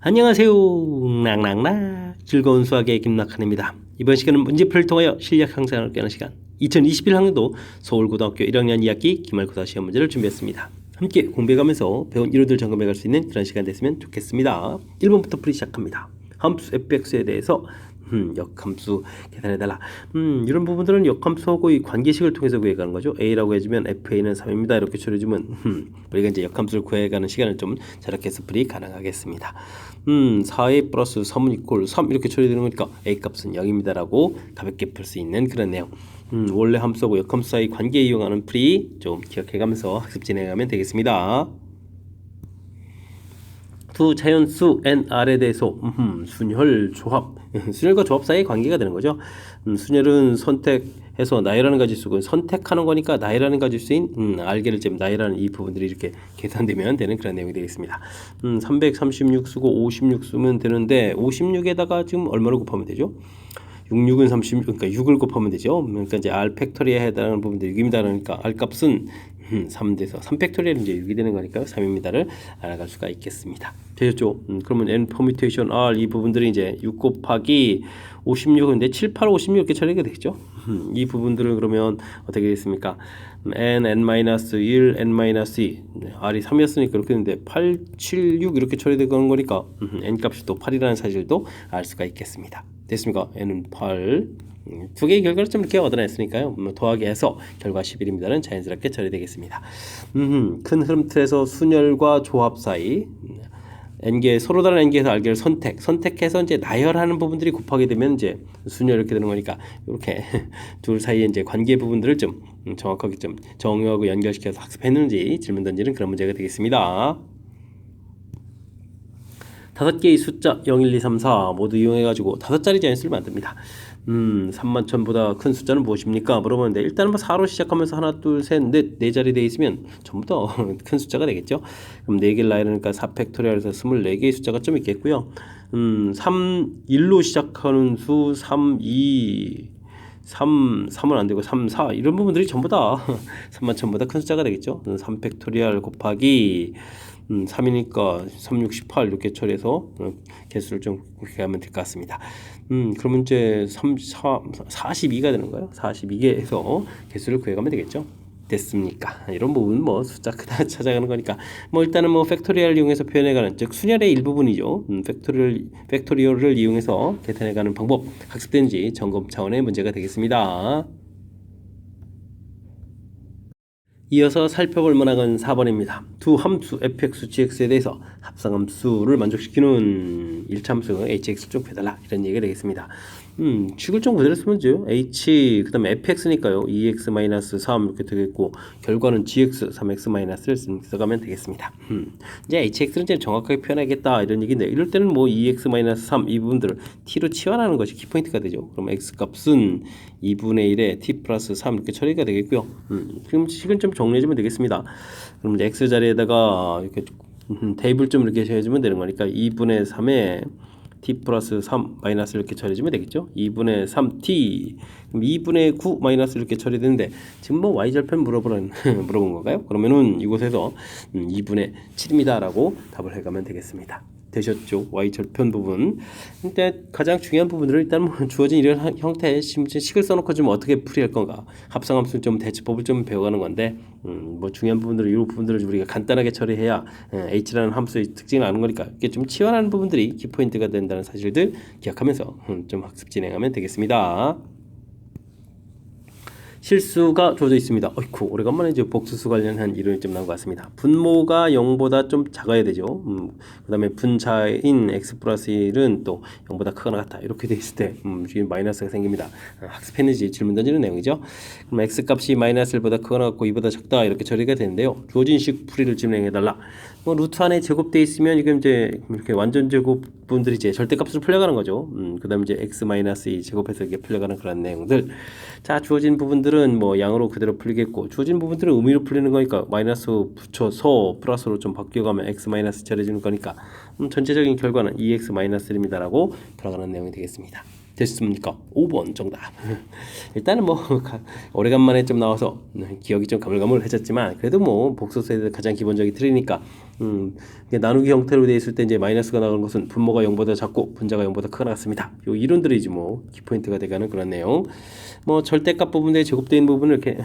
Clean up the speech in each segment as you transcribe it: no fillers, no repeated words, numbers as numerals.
안녕하세요. 낭낭낭 즐거운 수학의 김낙한입니다. 이번 시간은 문제풀이를 통하여 실력 향상을 깨는 시간 2021학년도 서울고등학교 1학년 2학기 기말고사 시험 문제를 준비했습니다. 함께 공부해가면서 배운 이론들 점검해갈 수 있는 그런 시간 됐으면 좋겠습니다. 1번부터 풀이 시작합니다. 함수 fx에 대해서 역함수 계산해달라. 이런 부분들은 역함수하고의 관계식을 통해서 구해가는 거죠. a라고 해주면 fa는 3입니다. 이렇게 처리해주면 우리가 이제 역함수를 구해가는 시간을 좀 저렇게 해서 풀이 가능하겠습니다. 4a 플러스 3은 이꼴 3 이렇게 처리되는 거니까 a 값은 0입니다 라고 가볍게 풀 수 있는 그런 내용. 원래 함수하고 역함수 사이 관계 이용하는 풀이 좀 기억해가면서 학습 진행하면 되겠습니다. 두 자연수 nr에 대해서 순혈 조합 순혈과 조합 사이의 관계가 되는 거죠. 순혈은 선택해서 나이라는 가지수고 선택하는 거니까 나이라는 가지수인 r개를 jem 나이라는 이 부분들이 이렇게 계산되면 되는 그런 내용이 되겠습니다. 336 쓰고 56 쓰면 되는데 56에다가 지금 얼마를 곱하면 되죠? 66은 36, 그러니까 6을 곱하면 되죠. 그러니까 이제 r 팩토리에 해당하는 부분들이 6입니다. 그러니까 r 값은 3돼서 3팩토리얼은 이제 6이 되는 거니까 3입니다를 알아갈 수가 있겠습니다. 되셨죠? 그러면 n 퍼뮤테이션 r 이 부분들이 이제 6 곱하기 56인데 7, 8, 56 이렇게 처리가 되겠죠? 이 부분들을 그러면 어떻게 되겠습니까? n-1, n-2 r이 3이었으니까 이렇게 되는데 8, 7, 6 이렇게 처리되는 거니까 n 값이 또 8이라는 사실도 알 수가 있겠습니다. 됐습니까? n은 8 두 개의 결과를 좀 이렇게 얻어냈으니까요. 더하기 해서 결과 11입니다는 자연스럽게 처리되겠습니다. 큰 흐름 틀에서 순열과 조합 사이 n개 서로 다른 n개에서 r개를 선택해서 이제 나열하는 부분들이 곱하게 되면 이제 순열 이렇게 되는 거니까 이렇게 둘 사이에 이제 관계 부분들을 좀 정확하게 좀 정의하고 연결시켜서 학습했는지 질문 던지는 그런 문제가 되겠습니다. 5개의 숫자 0, 1, 2, 3, 4 모두 이용해가지고 5자리 자연수를 만듭니다. 3만천보다 큰 숫자는 무엇입니까? 물어보는데 일단은 뭐 4로 시작하면서 하나, 둘, 셋, 넷, 네 자리 돼 있으면 전부 다 큰 숫자가 되겠죠. 그럼 4개를 나열하니까 4팩토리얼에서 24개의 숫자가 좀 있겠고요. 3, 1로 시작하는 수 3, 2, 3은 안 되고 3, 4 이런 부분들이 전부 다 3만천보다 큰 숫자가 되겠죠. 3팩토리얼 곱하기 3이니까 3, 6, 18 이렇게 처리해서 개수를 좀 그렇게 하면 될 것 같습니다. 그러면 이제 42가 되는 거예요. 42개에서 개수를 구해가면 되겠죠. 됐습니까? 이런 부분 뭐 숫자 크다 찾아가는 거니까 뭐 일단은 뭐 팩토리얼을 이용해서 표현해가는 즉 순열의 일부분이죠. 팩토리얼을 이용해서 계산해가는 방법 학습되는지 점검 차원의 문제가 되겠습니다. 이어서 살펴볼 문항은 4번입니다. 두 함수 fx, gx에 대해서 합성함수를 만족시키는 1차함수 hx를 좀 구해달라 이런 얘기가 되겠습니다. 식을 좀 그대로 쓰면 돼요. h 그 다음에 fx니까요. 2x-3 이렇게 되겠고 결과는 gx 3x-를 써가면 되겠습니다. 이제 hx는 이제 정확하게 표현하겠다 이런 얘기인데 이럴 때는 뭐 2x-3 이 부분들을 t로 치환하는 것이 키포인트가 되죠. 그럼 x 값은 2분의 1에 t 플러스 3 이렇게 처리가 되겠고요. 그럼 식은 좀 정리해주면 되겠습니다. 그럼 이제 x 자리에다가 이렇게 대입을 좀 이렇게 해주면 되는 거니까 2분의 3에 t 플러스 3 마이너스 이렇게 처리해주면 되겠죠. 2분의 3t 그럼 2분의 9 마이너스 이렇게 처리되는데 지금 뭐 y절편 물어본 건가요? 그러면은 이곳에서 2분의 7입니다 라고 답을 해가면 되겠습니다. 되셨죠? y절편 부분. 근데 가장 중요한 부분들은 일단 뭐 주어진 이런 형태의 식을 써놓고 좀 어떻게 풀이할 건가 합성함수 좀 대처법을 좀 배워가는 건데 뭐 중요한 부분들을 이 부분들을 우리가 간단하게 처리해야 h라는 함수의 특징을 아는 거니까 이게 좀 치환하는 부분들이 키포인트가 된다는 사실들 기억하면서 좀 학습 진행하면 되겠습니다. 실수가 주어져 있습니다. 어이쿠 오래간만에 이제 복수수 관련한 이론이 좀 나온 것 같습니다. 분모가 0보다 좀 작아야 되죠. 그 다음에 분자인 x 플러스 1은 또 0보다 크거나 같다 이렇게 돼 있을 때 지금 마이너스가 생깁니다. 학습했는지 질문 던지는 내용이죠. 그럼 x 값이 마이너스 1보다 크거나 같고 2보다 작다 이렇게 처리가 되는데요. 주어진 식 풀이를 진행해달라. 뭐 루트 안에 제곱돼 있으면 이게 이제 이렇게 완전 제곱분들이 이제 절대값으로 풀려가는 거죠. 그다음 이제 x 마이너스 2 제곱해서 이게 풀려가는 그런 내용들. 자 주어진 부분들은 뭐 양으로 그대로 풀리겠고 주어진 부분들은 의미로 풀리는 거니까 마이너스 붙여서 플러스로 좀 바뀌어가면 x 마이너스 처리해주는 거니까 전체적인 결과는 2x 마이너스 1입니다라고 돌아가는 내용이 되겠습니다. 됐습니까? 5번 정답. 일단은 뭐 오래간만에 좀 나와서 기억이 좀 가물가물해졌지만 그래도 뭐 복소수에 가장 기본적인 틀이니까 나누기 형태로 되어 있을 때 이제 마이너스가 나가는 것은 분모가 0보다 작고 분자가 0보다 크거나 같습니다. 요 이론들이지 뭐 키포인트가 되가는 그런 내용. 뭐 절대값 부분에 제곱되어 있는 부분을 이렇게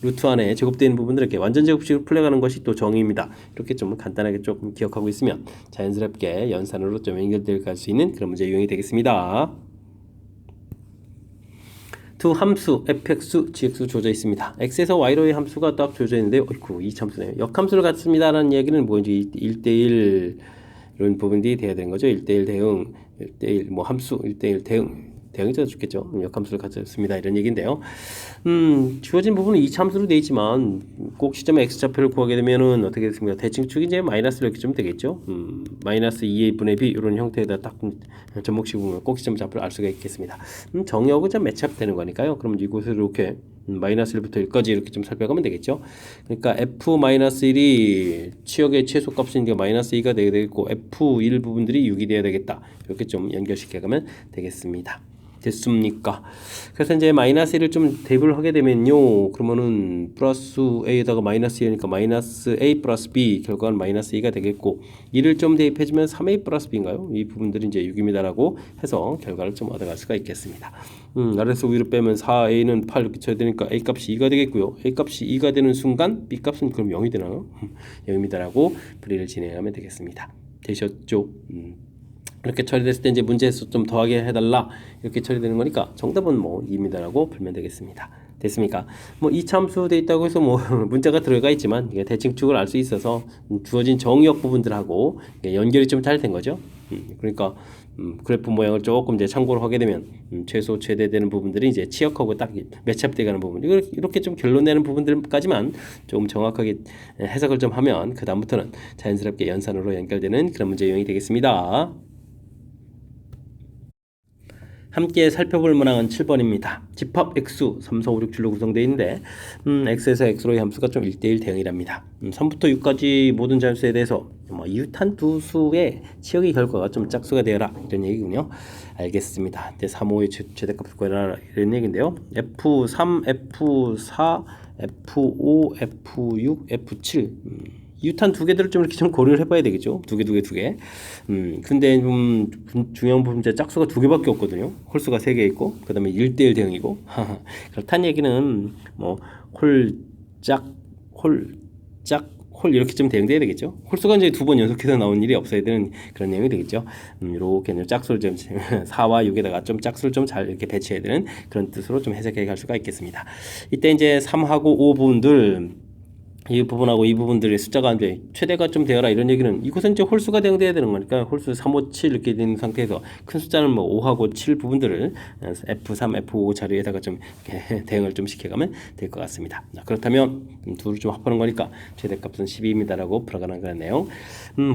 루트 안에 제곱되어 있는 부분을 이렇게 완전 제곱식으로 풀려가는 것이 또 정의입니다. 이렇게 좀 간단하게 조금 기억하고 있으면 자연스럽게 연산으로 좀 연결될 수 있는 그런 문제 유형이 되겠습니다. 두 함수 fx, gx 주어져 있습니다. x에서 y로의 함수가 딱 주어져 있는데 어이쿠 이 참수네요. 역함수를 갖습니다라는 얘기는 뭐인지 1대1 이런 부분들이 돼야 되는 거죠. 1대1 대응, 1대1 뭐 함수, 1대1 대응이 더 좋겠죠. 역함수를 갖습니다. 이런 얘기인데요. 주어진 부분은 이 참수로 되어 있지만 꼭 시점에 x좌표를 구하게 되면은 어떻게 됐습니까? 대칭축이 이제 마이너스로 이렇게 좀 되겠죠. 마이너스 2a 분의 b 이런 형태에다 딱 접목식 보면 꼭 시점 좌표를 알 수가 있겠습니다. 정의하고 좀 매치업되는 거니까요. 그럼 이곳을 이렇게 마이너스 1부터 1까지 이렇게 좀 살펴가면 되겠죠. 그러니까 f-1이 치역의 최소값이니까 마이너스 2가 되게 되겠고 f1 부분들이 6이 되어야 되겠다. 이렇게 좀 연결시켜가면 되겠습니다. 됐습니까? 그래서 이제 마이너스 1을 좀 대입을 하게 되면요. 그러면은 플러스 a에다가 마이너스 2니까 마이너스 a 플러스 b 결과는 마이너스 2가 되겠고 2를 좀 대입해주면 3a 플러스 b인가요? 이 부분들이 이제 6입니다라고 해서 결과를 좀 얻어갈 수가 있겠습니다. 아래서 위로 빼면 4a는 8 이렇게 쳐야 되니까 a 값이 2가 되겠고요. a 값이 2가 되는 순간 b 값은 그럼 0이 되나요? 0입니다라고 풀이를 진행하면 되겠습니다. 되셨죠? 이렇게 처리됐을 때 이제 문제에서 좀 더하게 해달라 이렇게 처리되는 거니까 정답은 뭐 2입니다라고 풀면 되겠습니다. 됐습니까? 뭐 이참수 돼 있다고 해서 뭐 문자가 들어가 있지만 이게 대칭축을 알 수 있어서 주어진 정의역 부분들하고 연결이 좀 잘 된 거죠. 그러니까 그래프 모양을 조금 이제 참고를 하게 되면 최소 최대 되는 부분들이 이제 치역하고 딱 매치업돼 가는 부분 이렇게 좀 결론 내는 부분들까지만 조금 정확하게 해석을 좀 하면 그 다음부터는 자연스럽게 연산으로 연결되는 그런 문제 유형이 되겠습니다. 함께 살펴볼 문항은 7번입니다. 집합 x수 3, 4, 5, 6, 7로 구성되어 있는데 x에서 x로의 함수가 좀 1대1 대응이랍니다. 3부터 6까지 모든 자연수에 대해서 이웃한 두 수의 치역의 결과가 좀 짝수가 되어라 이런 얘기군요. 알겠습니다. 3, 5의 최대값을 구해라 이런 얘기인데요. F3, F4, F5, F6, F7 이웃한 두 개들을 좀 이렇게 좀 고려를 해봐야 되겠죠. 두 개. 근데 좀 중요한 부분 이제 짝수가 두 개밖에 없거든요. 홀수가 3개 있고, 그 다음에 1대1 대응이고. 그렇다는 얘기는 뭐 홀 이렇게 좀 대응돼야 되겠죠. 홀수가 이제 2번 연속해서 나온 일이 없어야 되는 그런 내용이 되겠죠. 이렇게 짝수를 좀 4와 6에다가 좀 짝수를 좀 잘 이렇게 배치해야 되는 그런 뜻으로 좀 해석해 갈 수가 있겠습니다. 이때 이제 3하고 5 부분들 이 부분하고 이 부분들의 숫자가 안 돼. 최대가 좀 되어라 이런 얘기는 이곳은 이제 홀수가 대응돼야 되는 거니까 홀수 3, 5, 7 이렇게 되는 상태에서 큰 숫자는 뭐 5하고 7 부분들을 F3, F5 자리에다가 좀 이렇게 대응을 좀 시켜가면 될 것 같습니다. 그렇다면 둘을 좀 합하는 거니까 최대값은 12입니다라고 풀어가는 그런 내용.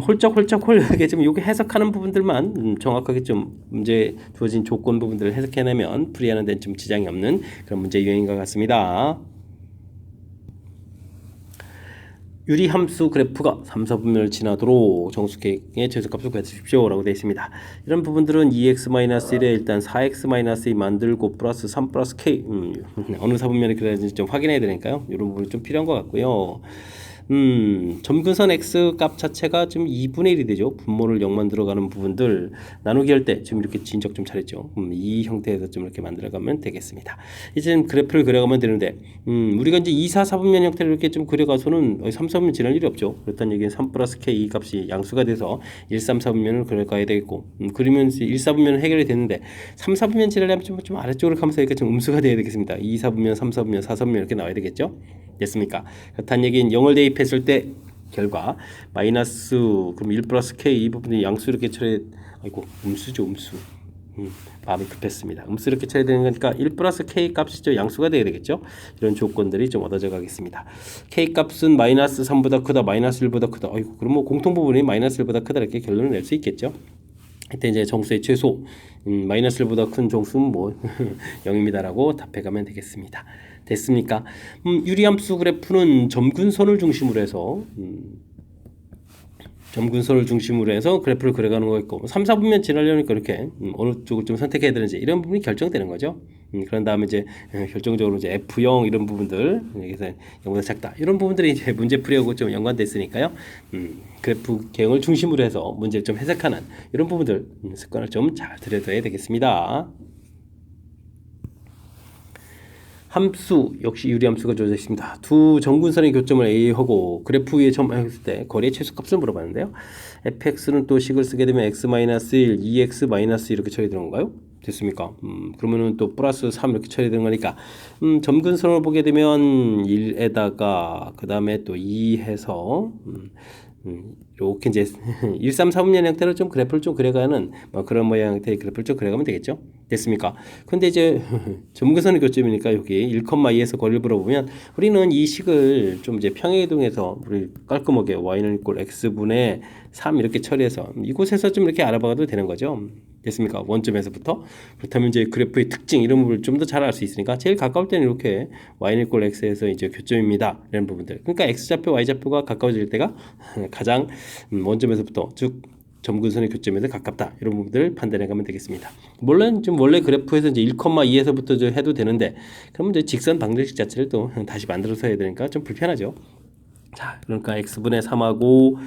홀짝 이렇게 좀 요게 해석하는 부분들만 정확하게 좀 문제 주어진 조건 부분들을 해석해내면 풀이하는 데는 좀 지장이 없는 그런 문제 유형인 것 같습니다. 유리함수 그래프가 3, 4분면을 지나도록 정수계의 최소값을 구해주십시오 라고 되어 있습니다. 이런 부분들은 2x-1에 일단 4x-2 만들고 플러스 3 플러스 k 어느 4분면이 그래야지 좀 확인해야 되니까요. 이런 부분이 좀 필요한 것 같고요. 점근선 x 값 자체가 좀 2분의 1이 되죠. 분모를 0만 들어가는 부분들 나누기 할 때 지금 이렇게 진적 좀 잘했죠. 이 형태에서 좀 이렇게 만들어가면 되겠습니다. 이제 그래프를 그려가면 되는데 우리가 이제 2, 4, 4분면 형태를 이렇게 좀 그려가서는 3, 4분면 지날 일이 없죠. 그렇다는 얘기는 3 플러스 k 이 값이 양수가 돼서 1, 3, 4분면을 그려가야 되겠고 그러면 1, 4분면은 해결이 됐는데 3, 4분면 지나려면 좀 아래쪽으로 가면서 이렇게 좀 음수가 돼야 되겠습니다. 2, 4분면, 3, 4분면, 4, 4분면 이렇게 나와야 되겠죠. 됐습니까? 그렇다는 얘기는 0을 대입했을 때 결과 마이너스 그럼 1 플러스 k 이 부분이 양수 이렇게 처리 아이고 음수죠 음수 마음이 급했습니다. 음수 이렇게 처리되는 거니까 1 플러스 k 값이죠. 양수가 돼야 되겠죠. 이런 조건들이 좀 얻어져 가겠습니다. k 값은 마이너스 3보다 크다 마이너스 1보다 크다 아이고 그럼 뭐 공통 부분이 마이너스 1보다 크다 이렇게 결론을 낼 수 있겠죠. 이때 이제 정수의 최소 마이너스 1보다 큰 정수는 뭐 0입니다라고 답해가면 되겠습니다. 됐습니까? 유리함수 그래프는 점근선을 중심으로 해서 점근선을 중심으로 해서 그래프를 그려가는 거겠고 3, 4분면 지나려니까 이렇게 어느 쪽을 좀 선택해야 되는지 이런 부분이 결정되는 거죠. 그런 다음에 이제 결정적으로 이제 F0 이런 부분들 여기서 0보다 작다 이런 부분들이 이제 문제풀이하고 좀 연관돼 있으니까요. 그래프 개형을 중심으로 해서 문제를 좀 해석하는 이런 부분들 습관을 좀 잘 들여둬야 되겠습니다. 함수 역시 유리함수가 주어져 있습니다. 두 정근선의 교점을 A하고 그래프 위에 점했을 때 거리의 최소값을 물어봤는데요. fx는 또 식을 쓰게 되면 x-1, 2x- 이렇게 처리되는 건가요? 됐습니까? 그러면은 또 플러스 3 이렇게 처리되는 거니까 점근선을 보게 되면 1에다가 그 다음에 또 2 해서 이렇게 이제 1, 3, 4분면 형태로 좀 그래프를 좀 그려가는 뭐 그런 모양 형태의 그래프를 좀 그려가면 되겠죠. 됐습니까? 근데 이제 점근선의 교점이니까 여기 1,2에서 거리를 물어보면 우리는 이 식을 좀 이제 평행이동해서 우리 깔끔하게 y는 이꼴 x분의 3 이렇게 처리해서 이곳에서 좀 이렇게 알아봐도 되는 거죠. 됐습니까? 원점에서부터. 그렇다면 이제 그래프의 특징 이런 부분을 좀 더 잘 알 수 있으니까 제일 가까울 때는 이렇게 y는 이꼴 x에서 이제 교점입니다. 이런 부분들. 그러니까 x좌표, y좌표가 가까워질 때가 가장 원점에서부터 즉 점근선의 교점에서 가깝다 이런 부분들을 판단해 가면 되겠습니다. 물론 좀 원래 그래프에서 이제 1,2에서부터 해도 되는데 그러면 이제 직선 방정식 자체를 또 다시 만들어서 해야 되니까 좀 불편하죠. 자, 그러니까 x분의 3하고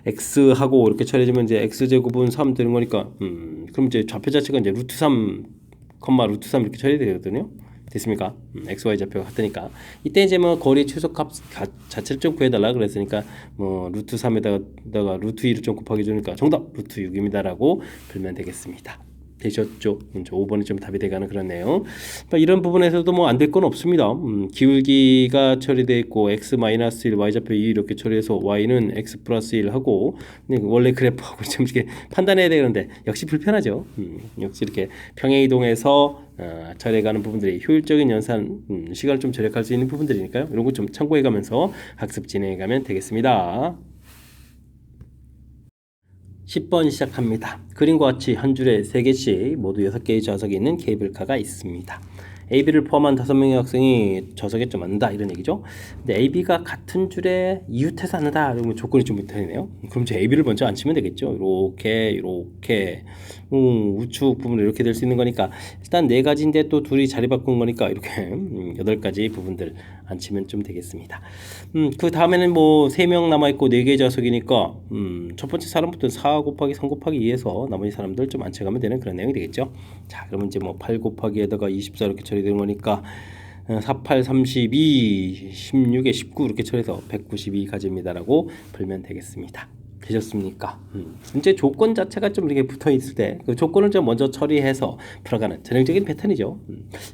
x하고 이렇게 처리해주면 이제 x제곱은 3 되는 거니까 그럼 이제 좌표 자체가 이제 루트 3, 루트 3 이렇게 처리되거든요. 됐습니까? XY 좌표가 같으니까 이때 이제 뭐 거리 최소값 자체를 좀 구해달라 그랬으니까 뭐 루트 3에다가 루트 2를 좀 곱하기 주니까 정답 루트 6입니다라고 풀면 되겠습니다. 되셨죠? 5번이 좀 답이 돼가는 그런 내용. 이런 부분에서도 뭐 안 될 건 없습니다. 기울기가 처리되어 있고 x-1 y좌표 2 이렇게 처리해서 y는 x 플러스 1 하고 원래 그래프하고 좀 이렇게 판단해야 되는데 역시 불편하죠. 역시 이렇게 평행이동해서 처리해가는 부분들이 효율적인 연산 시간을 좀 절약할 수 있는 부분들이니까요. 이런 거 좀 참고해가면서 학습 진행해가면 되겠습니다. 10번 시작합니다. 그림과 같이 한 줄에 3개씩 모두 6개의 좌석이 있는 케이블카가 있습니다. AB를 포함한 5명의 학생이 좌석에 좀 앉는다 이런 얘기죠. 근데 AB가 같은 줄에 이웃해서 앉는다 이러면 조건이 좀 붙어있네요. 그럼 이제 AB를 먼저 앉히면 되겠죠. 이렇게 우측 부분으로 이렇게 될 수 있는 거니까 일단 4가지인데 또 둘이 자리 바꾼 거니까 이렇게 8가지 부분들 앉히면 좀 되겠습니다. 그 다음에는 뭐 3명 남아있고 4개의 좌석이니까 첫 번째 사람부터 4 곱하기 3 곱하기 2에서 나머지 사람들 좀 앉혀가면 되는 그런 내용이 되겠죠. 자, 그러면 이제 뭐 8 곱하기에다가 24 이렇게 처리되는 거니까 4, 8, 32, 16에 19 이렇게 처리해서 192가지입니다라고 풀면 되겠습니다. 되셨습니까? 이제 조건 자체가 좀 이렇게 붙어 있을 때 그 조건을 좀 먼저 처리해서 풀어가는 전형적인 패턴이죠.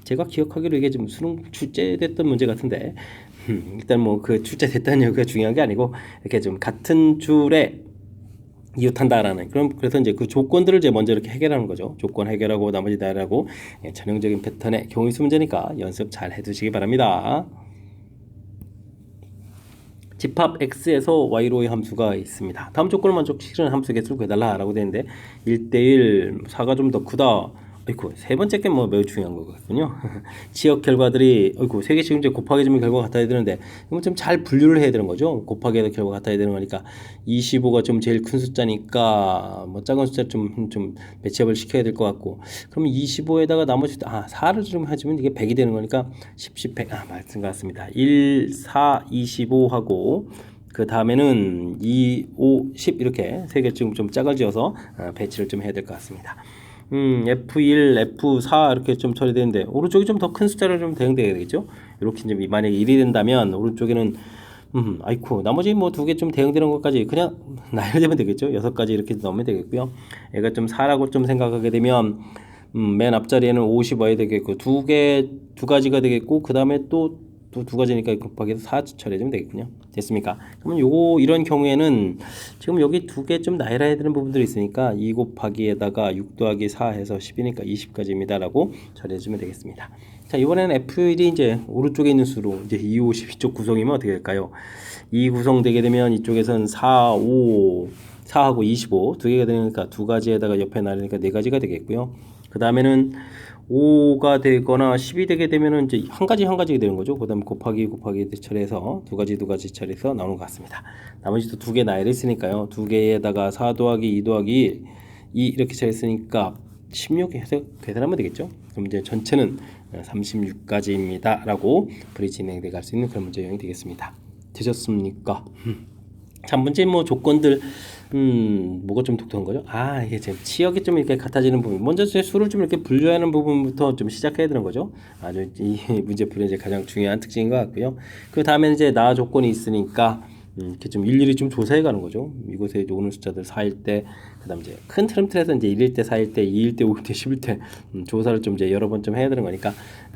제가 기억하기로 이게 좀 수능 출제됐던 문제 같은데 일단 뭐 그 출제됐다는 여기가 중요한 게 아니고 이렇게 좀 같은 줄에 이웃한다라는 그래서 이제 그 조건들을 이제 먼저 이렇게 해결하는 거죠. 조건 해결하고 나머지 다 해결하고 전형적인 패턴의 경우수 문제니까 연습 잘 해두시기 바랍니다. 집합 x에서 y로의 함수가 있습니다. 다음 조건을 만족시키는 함수 개수를 구해달라라고 되는데 1대1 4가 좀 더 크다. 아이고 세 번째 게 뭐 매우 중요한 거거든요. 지역 결과들이 아이고 3개씩 이제 곱하기 주면 결과가 같아야 되는데 이건 좀 잘 분류를 해야 되는 거죠. 곱하기 해서 결과가 같아야 되는 거니까 25가 좀 제일 큰 숫자니까 뭐 작은 숫자 좀 배치업을 시켜야 될 것 같고 그럼 25에다가 나머지 4를 좀 해주면 이게 100이 되는 거니까 10 100 말씀 같습니다. 1 4 25하고 그 다음에는 2 5 10 이렇게 3개 좀 짝을 지어서 배치를 좀 해야 될 것 같습니다. F1, F4 이렇게 좀 처리되는데 오른쪽이 좀 더 큰 숫자를 좀 대응되게 되겠죠. 이렇게 이제 만약에 1이 된다면 오른쪽에는 아이쿠 나머지 뭐 2개 좀 대응되는 것까지 그냥 나열되면 되겠죠. 6가지 이렇게 넣으면 되겠고요. 얘가 좀 4라고 좀 생각하게 되면 맨 앞자리에는 50 와야 되겠고 두 가지가 되겠고 그 다음에 또 두 가지니까 곱하기 해서 4 처리해주면 되겠군요. 됐습니까? 그러면 이런 경우에는 지금 여기 2개 좀 나열해야 되는 부분들이 있으니까 2 곱하기에다가 6 더하기 4 해서 10이니까 20가지입니다 라고 처리해주면 되겠습니다. 자, 이번에는 F1이 이제 오른쪽에 있는 수로 이제 2, 50 이쪽 구성이면 어떻게 될까요? 2 구성되게 되면 이쪽에서는 4, 5, 4하고 25 2개가 되니까 2가지에다가 옆에 나르니까 4가지가 되겠고요. 그 다음에는 5가 되거나 10이 되게 되면은 이제 한 가지가 되는 거죠. 그다음 곱하기 처리해서 두 가지 처리해서 나오는 것 같습니다. 나머지도 두 개 나열해 있으니까요. 두 개에다가 4 더하기 2 더하기 2 이렇게 처리했으니까 16 해서 계산하면 되겠죠. 그럼 이제 전체는 36가지입니다. 라고 풀이 진행돼 갈 수 있는 그런 문제 유형이 되겠습니다. 되셨습니까? 자, 문제 뭐 조건들 뭐가 좀 독특한 거죠? 이게 지금 치역이 좀 이렇게 같아지는 부분. 먼저 제 수를 좀 이렇게 분류하는 부분부터 좀 시작해야 되는 거죠. 아주 이 문제 풀이 이제 가장 중요한 특징인 것 같고요. 그 다음에는 이제 나 조건이 있으니까 이렇게 좀 일일이 좀 조사해 가는 거죠. 이곳에 이제 오는 숫자들 4일 때, 그다음 이제 큰 틀에서 이제 1일 때, 4일 때, 2일 때, 5일 때, 10일 때 조사를 좀 이제 여러 번 좀 해야 되는 거니까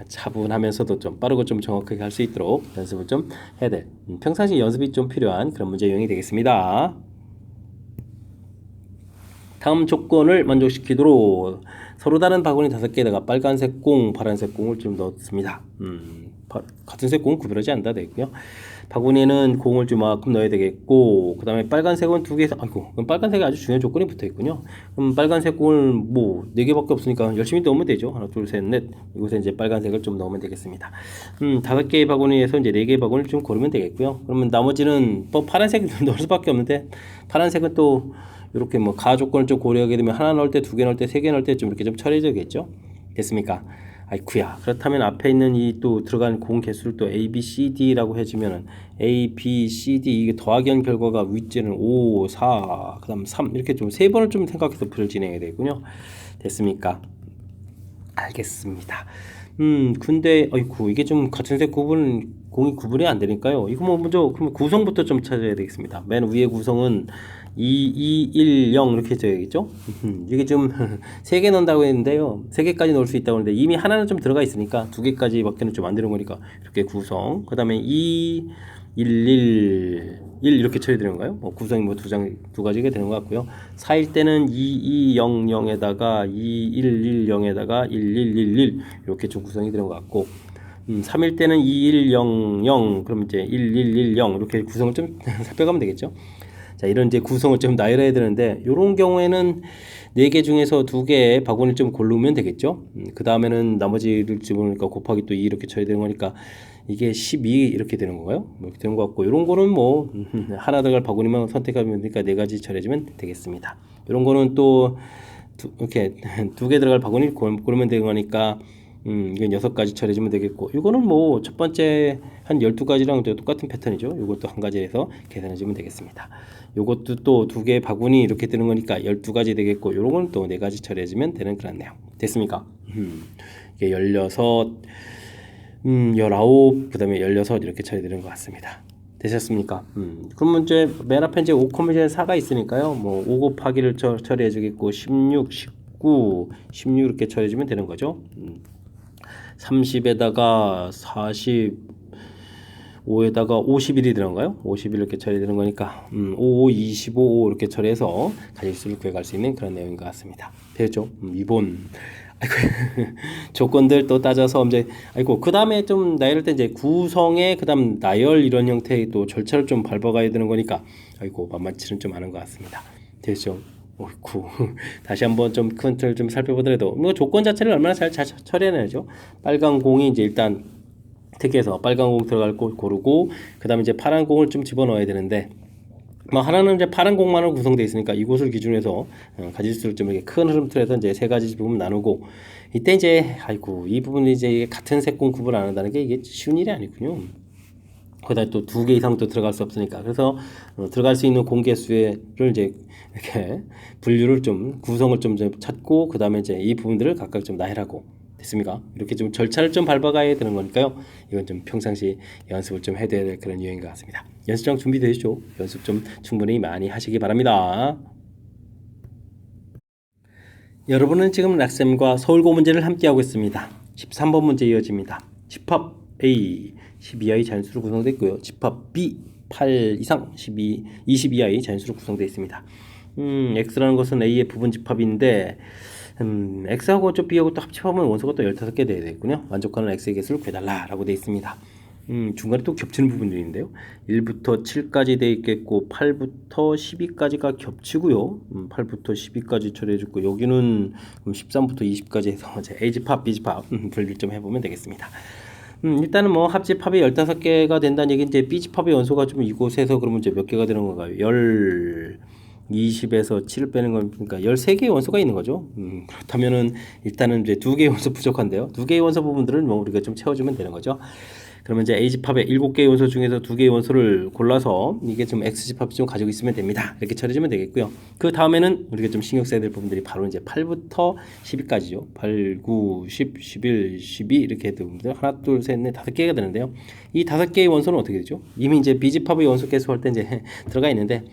차분하면서도 좀 빠르고 좀 정확하게 할 수 있도록 연습을 좀 해야 될 평상시 연습이 좀 필요한 그런 문제 유형이 되겠습니다. 다음 조건을 만족시키도록 서로 다른 바구니 5개에다가 빨간색 공, 파란색 공을 좀 넣습니다. 같은 색 공은 구별하지 않는다 되겠고요. 바구니에는 공을 좀 만큼 넣어야 되겠고, 그 다음에 빨간색은 2개에서, 그럼 빨간색이 아주 중요한 조건이 붙어 있군요. 그럼 빨간색 공을 뭐 4개밖에 없으니까 열심히 넣으면 되죠. 하나, 둘, 셋, 넷. 이곳에 이제 빨간색을 좀 넣으면 되겠습니다. 5개의 바구니에서 이제 4개의 바구니를 좀 고르면 되겠고요. 그러면 나머지는 뭐 파란색 넣을 수밖에 없는데, 파란색은 또 이렇게 뭐 가 조건을 좀 고려하게 되면 하나 넣을 때, 2개 넣을 때, 3개 넣을 때 좀 이렇게 좀 처리되겠죠. 됐습니까? 아이쿠야. 그렇다면 앞에 있는 이 또 들어간 공 개수를 또 A, B, C, D라고 해주면은 A, B, C, D 이게 더하기 한 결과가 윗째는 5, 4, 그다음 3 이렇게 좀 3번을 좀 생각해서 풀을 진행해야 되군요. 됐습니까? 알겠습니다. 근데 아이쿠 이게 좀 같은 색 공이 구분이 안 되니까요. 이거 뭐 먼저 그럼 구성부터 좀 찾아야 되겠습니다. 맨 위에 구성은 2, 2, 1, 0 이렇게 써야겠죠? 이게 좀 3개 넣는다고 했는데요. 3개까지 넣을 수 있다고 했는데 이미 하나는 좀 들어가 있으니까 2개까지밖에는 좀 안 되는 거니까 이렇게 구성. 그 다음에 2, 1, 1 이렇게 처리되는 건가요? 구성이 뭐 두 가지가 되는 것 같고요. 4일 때는 2, 2, 0, 0에다가 2, 1, 1, 0에다가 1, 1, 1, 1 이렇게 좀 구성이 되는 것 같고 3일 때는 2, 1, 0, 0 그럼 이제 1, 1, 1, 0 이렇게 구성을 좀 살펴가면 되겠죠. 자, 이런 이제 구성을 좀 나열해야 되는데 이런 경우에는 4개 중에서 2개의 바구니를 좀 고르면 되겠죠. 그 다음에는 나머지를 집어넣으니까 곱하기 또 2 이렇게 쳐야 되는 거니까 이게 12 이렇게 되는 건가요? 이렇게 되는 것 같고 이런 거는 뭐 하나 들어갈 바구니만 선택하면 되니까 4가지 처리해주면 되겠습니다. 이런 거는 또 이렇게 2개 들어갈 바구니 고르면 되는 거니까 이건 6가지 처리해주면 되겠고 이거는 뭐 첫 번째 한 12가지랑 똑같은 패턴이죠. 이것도 한 가지 해서 계산해주면 되겠습니다. 이것도 또 2개의 바구니 이렇게 되는 거니까 12가지 되겠고 이런 건 또 4가지 처리해주면 되는 그런 내용 됐습니까? 이게 16 19 그 다음에 16 이렇게 처리되는 것 같습니다. 되셨습니까? 그러면 이제 맨 앞에 이제 5, 4가 있으니까요. 뭐 5 곱하기를 처리해 주겠고 16, 19, 16 이렇게 처리해 주면 되는 거죠. 30에다가 45에다가 51이 되는가요? 51 이렇게 처리되는 거니까 5, 25, 5 이렇게 처리해서 가짓수를 구해갈 수 있는 그런 내용인 것 같습니다. 되었죠? 2번 아이고 조건들 또 따져서 이제 그 다음에 좀 나열할 때 이제 구성에 그다음 나열 이런 형태의 또 절차를 좀 밟아가야 되는 거니까 만만치는 좀 않은 것 같습니다. 되죠? 어이쿠 다시 한번 좀 큰 틀 좀 살펴보더라도 뭐 조건 자체를 얼마나 잘 처리해내죠. 빨간 공이 이제 일단 특이해서 빨간 공 들어갈 곳 고르고 그다음에 이제 파란 공을 좀 집어넣어야 되는데 뭐 하나는 이제 파란 공만으로 구성되어 있으니까 이곳을 기준으로 해서 가짓수를 좀 이렇게 큰 흐름 틀에서 이제 3가지 부분 나누고 이때 이제 이 부분이 이제 같은 색공 구분 안 한다는 게 이게 쉬운 일이 아니군요. 거기다 또 2개 이상 또 들어갈 수 없으니까 그래서 들어갈 수 있는 공개수를 이제 이렇게 분류를 좀 구성을 좀 찾고 그 다음에 이제 이 부분들을 각각 좀 나열하고 됐습니까? 이렇게 좀 절차를 좀 밟아가야 되는 거니까요. 이건 좀 평상시 연습을 좀 해둬야 될 그런 유형인 것 같습니다. 연습장 준비되시죠? 연습 좀 충분히 많이 하시기 바랍니다. 여러분은 지금 락쌤과 서울고 문제를 함께하고 있습니다. 13번 문제 이어집니다. 집합 A 12i 자연수로 구성되어 있고요. 집합 B 8 이상 22i 자연수로 구성되어 있습니다. X라는 것은 A의 부분 집합인데 X하고 B하고 또 합집하면 원소가 또 15개 되어야 되겠군요. 만족하는 X의 개수를 구해달라 라고 되어 있습니다. 중간에 또 겹치는 부분들이 있는데요. 1부터 7까지 돼 있겠고 8부터 12까지가 겹치고요. 8부터 12까지 처리해줬고 여기는 13부터 20까지 해서 A집합, B집합 분류 좀 해보면 되겠습니다. 일단은 뭐 합집합이 15개가 된다는 얘기 이제 B집합의 원소가 좀 이곳에서 그러면 이제 몇 개가 되는 건가요? 20에서 7을 빼는 거니까 13개의 원소가 있는 거죠. 그렇다면은 일단은 이제 2개의 원소 부족한데요. 2개의 원소 부분들은 뭐 우리가 좀 채워주면 되는 거죠. 그러면 이제 A집합의 7개의 원소 중에서 2개의 원소를 골라서 이게 좀 X집합이 좀 가지고 있으면 됩니다. 이렇게 처리해주면 되겠고요. 그 다음에는 우리가 좀 신경 써야 될 부분들이 바로 이제 8부터 12까지죠. 8, 9, 10, 11, 12 이렇게 부분들 하나, 둘, 셋, 넷, 5개가 되는데요. 이 5개의 원소는 어떻게 되죠? 이미 이제 B집합의 원소 개수할 때 이제 들어가 있는데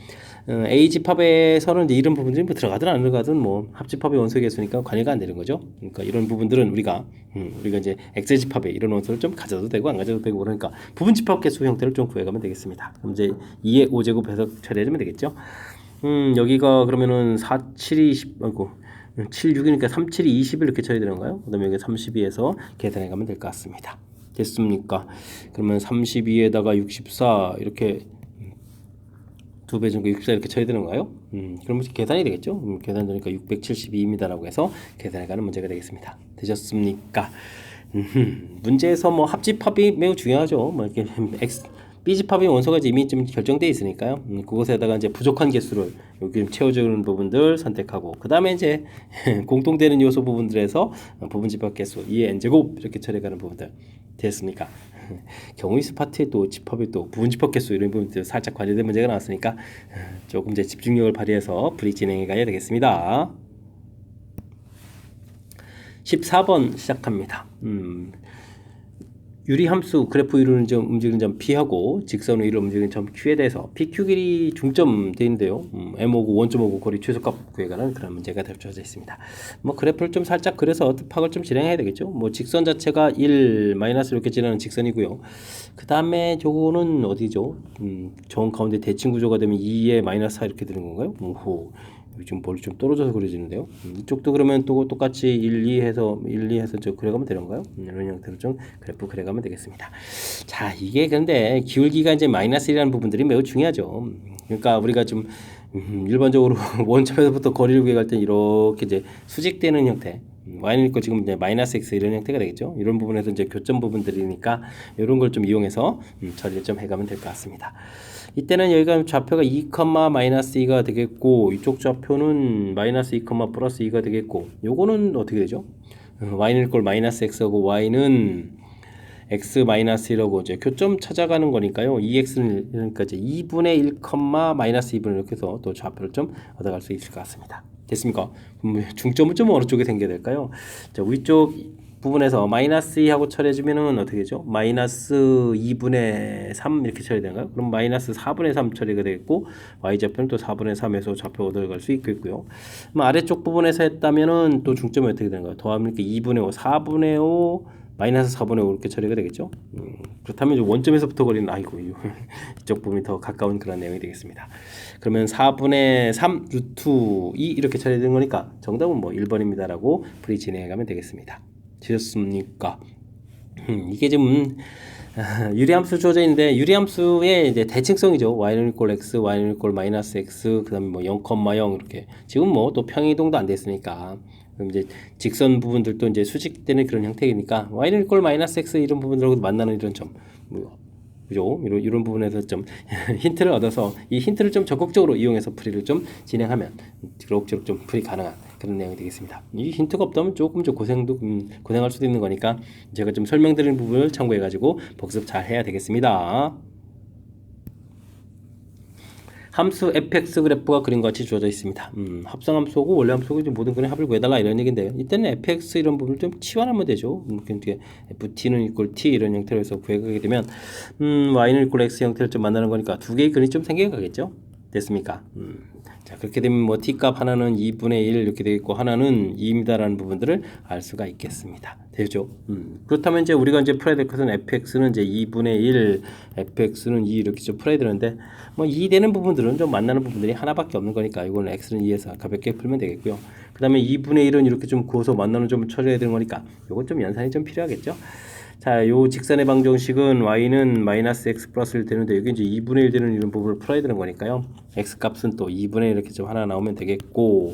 A집합에서는 이제 이런 부분들이 뭐 들어가든 안 들어가든 뭐 합집합의 원소 개수니까 관여가 안 되는 거죠. 그러니까 이런 부분들은 우리가 이제 X집합의 이런 원소를 좀 가져도 되고 안 가져도 되고 그러니까 부분집합 개수 형태를 좀 구해가면 되겠습니다. 그럼 이제 2의 5제곱 해서 처리해주면 되겠죠. 여기가 그러면은 4, 7이 20, 아이고 7, 6이니까 3, 7이 20을 이렇게 처리되는 건가요? 그 다음에 여기 32에서 계산해 가면 될 것 같습니다. 됐습니까? 그러면 32에다가 64 이렇게 2배 정도 64 이렇게 쳐야 되는 거예요. 그럼 계산이 되겠죠. 계산 되니까 672입니다라고 해서 계산해가는 문제가 되겠습니다. 되셨습니까? 문제에서 뭐 합집합이 매우 중요하죠. 뭐 이렇게 B집합의 원소가 이미 좀 결정되어 있으니까요. 그것에다가 이제 부족한 개수를 여기 채워주는 부분들 선택하고 그 다음에 이제 공통되는 요소 부분들에서 부분집합 개수 2의 n제곱 이렇게 처리해가는 부분들 됐습니까? 경우의 수 파트에 또 집합이 또 부분집합 개수 이런 부분들 살짝 관여된 문제가 나왔으니까 조금 이제 집중력을 발휘해서 풀이 진행해 가야 되겠습니다. 14번 시작합니다. 유리함수 그래프 이루는 점 움직이는 점 P하고 직선 위로 움직이는 점 Q에 대해서 PQ 길이 중점되어 있는데요. M5고 원점5고 거리 최소값 구해가는 그런 문제가 되어져 있습니다. 뭐 그래프를 좀 살짝 그려서 파악을 좀 진행해야 되겠죠. 뭐 직선 자체가 1 마이너스 이렇게 지나는 직선이고요. 그 다음에 저거는 어디죠? 정 가운데 대칭 구조가 되면 2에 마이너스 4 이렇게 되는 건가요? 오호. 지금 볼이 좀 떨어져서 그려지는데요. 이쪽도 그러면 또 똑같이 1, 2 해서 저 그려가면 되는 건가요? 이런 형태로 좀 그래프 그려가면 되겠습니다. 자, 이게 근데 기울기가 이제 마이너스 1이라는 부분들이 매우 중요하죠. 그러니까 우리가 좀 일반적으로 원점에서부터 거리를 구해갈 때 이렇게 이제 수직되는 형태. y는 있고 지금 이제 마이너스 x 이런 형태가 되겠죠. 이런 부분에서 이제 교점 부분들이니까 이런 걸 좀 이용해서 처리를 좀 해가면 될 것 같습니다. 이때는 여기가 좌표가 2, 마이너스 2가 되겠고 이쪽 좌표는 마이너스 2, 플러스 2가 되겠고 요거는 어떻게 되죠? y는 꼴 마이너스 x하고 y는 x 마이너스 1하고 이제 교점 찾아가는 거니까요. 2x는 그러니까 이제 2분의 1, 마이너스 2분을 이렇게 해서 또 좌표를 좀 얻어갈 수 있을 것 같습니다. 됐습니까? 중점은 좀 어느 쪽에 생겨야 될까요? 자, 위쪽 부분에서 마이너스 2하고 처리해주면은 어떻게 되죠? 마이너스 2분의 3 이렇게 처리되는가요? 그럼 마이너스 4분의 3 처리가 되겠고 y좌표는 또 4분의 3에서 좌표 얻어갈 수 있겠고요. 그럼 아래쪽 부분에서 했다면은 또 중점이 어떻게 되는가요? 더하면 2분의 5, 4분의 5 마이너스 4분의 5 이렇게 처리가 되겠죠. 그렇다면 원점에서부터 거리는 아이고 이쪽 부분이 더 가까운 그런 내용이 되겠습니다. 그러면 4분의 3 루트 2 이렇게 처리되는 거니까 정답은 뭐 1번입니다라고 풀이 진행해 가면 되겠습니다. 되셨습니까? 이게 좀 유리함수 주어져있는데 유리함수의 이제 대칭성이죠. y는 이꼴 x, y는 이꼴 마이너스 x, 그 다음에 뭐 0,0 이렇게 지금 뭐 또 평이동도 안 됐으니까 그럼 이제 직선 부분들도 이제 수직되는 그런 형태이니까 y는 이꼴 마이너스 x 이런 부분들하고 만나는 이런 점 그죠? 이런 부분에서 좀 힌트를 얻어서 이 힌트를 좀 적극적으로 이용해서 풀이를 좀 진행하면 그럭저럭 좀 풀이 가능한 그런 내용이 되겠습니다. 이 힌트가 없다면 조금 좀 고생할 수도 있는 거니까 제가 좀 설명드리는 부분을 참고해 가지고 복습 잘 해야 되겠습니다. 함수 fx 그래프가 그림과 같이 주어져 있습니다. 합성함수하고 원래함수하고 모든 근의 합을 구해달라 이런 얘기인데요. 이때는 fx 이런 부분을 좀 치환하면 되죠. ft는 이꼴 t 이런 형태로 해서 구해가게 되면 y는 이꼴 x 형태를 좀 만나는 거니까 두 개의 근이 좀 생겨가겠죠. 됐습니까? 자, 그렇게 되면 뭐 t값 하나는 2분의 1 이렇게 되겠고 하나는 2입니다라는 부분들을 알 수가 있겠습니다. 되죠? 그렇다면 이제 우리가 이제 풀어야 될 것은 fx는 이제 2분의 1, fx는 2 이렇게 좀 풀어야 되는데 뭐 2 되는 부분들은 좀 만나는 부분들이 하나밖에 없는 거니까 이거는 x는 2에서 가볍게 풀면 되겠고요. 그 다음에 2분의 1은 이렇게 좀 구워서 만나는 좀 처리해야 되는 거니까 이건 좀 연산이 좀 필요하겠죠. 자, 요 직선의 방정식은 y는 마이너스 x 플러스 1 되는데 여기 이제 2분의 1 되는 이런 부분을 풀어야 되는 거니까요. x 값은 또 2분의 1 이렇게 좀 하나 나오면 되겠고,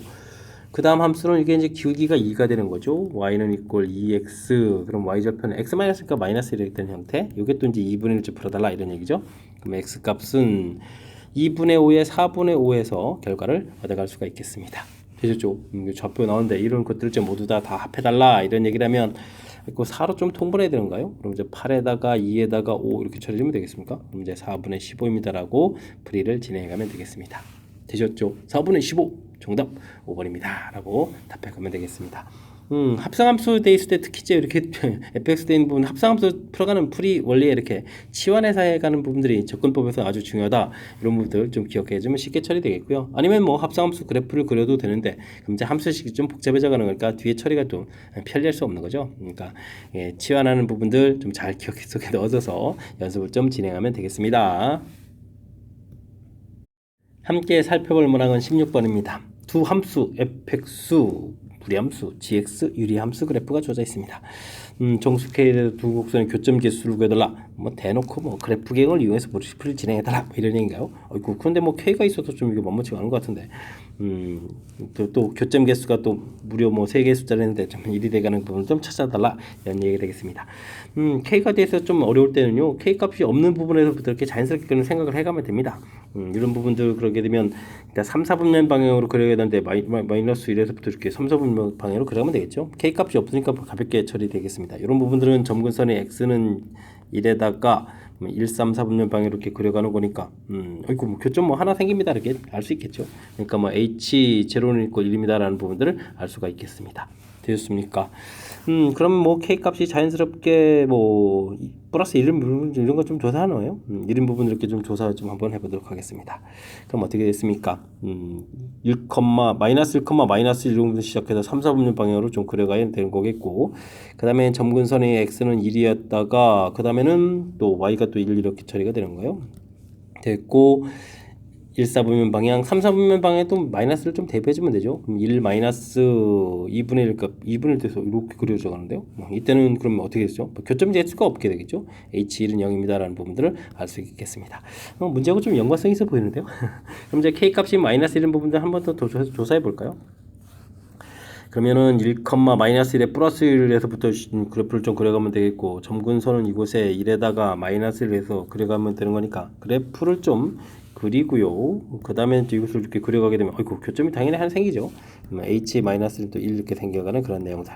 그 다음 함수는 이게 이제 기울기가 2가 되는 거죠. y는 이꼴 2x, 그럼 y절편은 x 마이너스니까 마이너스 1이 되는 형태. 요게 또 이제 2분의 1을 풀어달라 이런 얘기죠. 그럼 x 값은 2분의 5에 4분의 5에서 결과를 얻어갈 수가 있겠습니다. 되셨죠? 좌표 나오는데 이런 것들을 좀 모두 다 합해달라 이런 얘기라면 그 4로 좀 통분해야 되는가요? 그럼 이제 8에다가 2에다가 5 이렇게 처리하면 되겠습니까? 그럼 이제 4분의 15입니다라고 풀이를 진행해가면 되겠습니다. 되셨죠? 4분의 15 정답 5번입니다 라고 답해가면 되겠습니다. 합성함수 돼 있을 때 특히 이제 이렇게 fx 돼 있는 부분 합성함수 풀어가는 풀이 원리에 이렇게 치환해서 해가는 부분들이 접근법에서 아주 중요하다. 이런 부분들 좀 기억해주면 쉽게 처리되겠고요. 아니면 뭐 합성함수 그래프를 그려도 되는데 그럼 이제 함수식이 좀 복잡해져가는 거니까 뒤에 처리가 좀 편리할 수 없는 거죠. 그러니까 치환하는 부분들 좀 잘 기억 속에 넣어서 연습을 좀 진행하면 되겠습니다. 함께 살펴볼 문항은 16번입니다. 두 함수 fx 무리함수, gx, 유리함수 그래프가 주어져 있습니다. 정수K에 두 곡선의 교점 개수를 구해달라. 뭐 대놓고 뭐 그래프갱을 이용해서 풀이를 진행해달라. 뭐 이런 얘기인가요? 그런데 뭐 K가 있어도 좀 이게 만만치가 않은 것 같은데. 또 교점 개수가 또 무려 뭐 3개의 숫자라는데 좀 1이 돼가는 부분을 좀 찾아달라. 이런 얘기가 되겠습니다. K가 돼서 좀 어려울 때는요. K 값이 없는 부분에서부터 이렇게 자연스럽게 생각을 해가면 됩니다. 이런 부분들 그러게 되면 일단 3, 4분면 방향으로 그려야 되는데 마이너스 1에서부터 이렇게 3, 4분면 방향으로 그려가면 되겠죠. K 값이 없으니까 가볍게 처리되겠습니다. 이런 부분들은 점근선의 x는 1에다가 1, 3, 4분면 방향으로 이렇게 그려가는 거니까 아이고 뭐 교점 뭐 하나 생깁니다 이렇게 알 수 있겠죠. 그러니까 뭐 h 제로는 있고 1입니다라는 부분들을 알 수가 있겠습니다. 되셨습니까? 그럼 뭐 k 값이 자연스럽게 뭐 플러스 1인 이런 거 좀 조사하나요? 이런 부분 이렇게 좀 조사 좀 한번 해보도록 하겠습니다. 그럼 어떻게 됐습니까? 1, 마이너스 1, 마이너스 1 정도 시작해서 3, 4분면 방향으로 좀 그려가야 되는 거겠고, 그 다음에 점근선의 x는 1이었다가 그 다음에는 또 y가 또 1 이렇게 처리가 되는 거예요. 됐고 1, 4분면 방향, 3, 4분면 방향에 또 마이너스를 좀 대입해주면 되죠. 그럼 1 마이너스 2분의 1 값, 2분의 1 돼서 이렇게 그려져 가는데요. 이때는 그러면 어떻게 되죠? 교점 재수가 없게 되겠죠. H1은 0입니다. 라는 부분들을 알 수 있겠습니다. 문제하고 좀 연관성이 있어 보이는데요. 그럼 이제 K 값이 마이너스 1인 부분들 한 번 더 조사해 볼까요? 그러면은 1, 마이너스 1에 플러스 1에서부터 그래프를 좀 그려가면 되겠고, 점근선은 이곳에 1에다가 마이너스 1에서 그려가면 되는 거니까 그래프를 좀 그리고요. 그 다음에 이것을 이렇게 그려가게 되면 아이고 교점이 당연히 하나 생기죠. h-1도 1 이렇게 생겨가는 그런 내용들.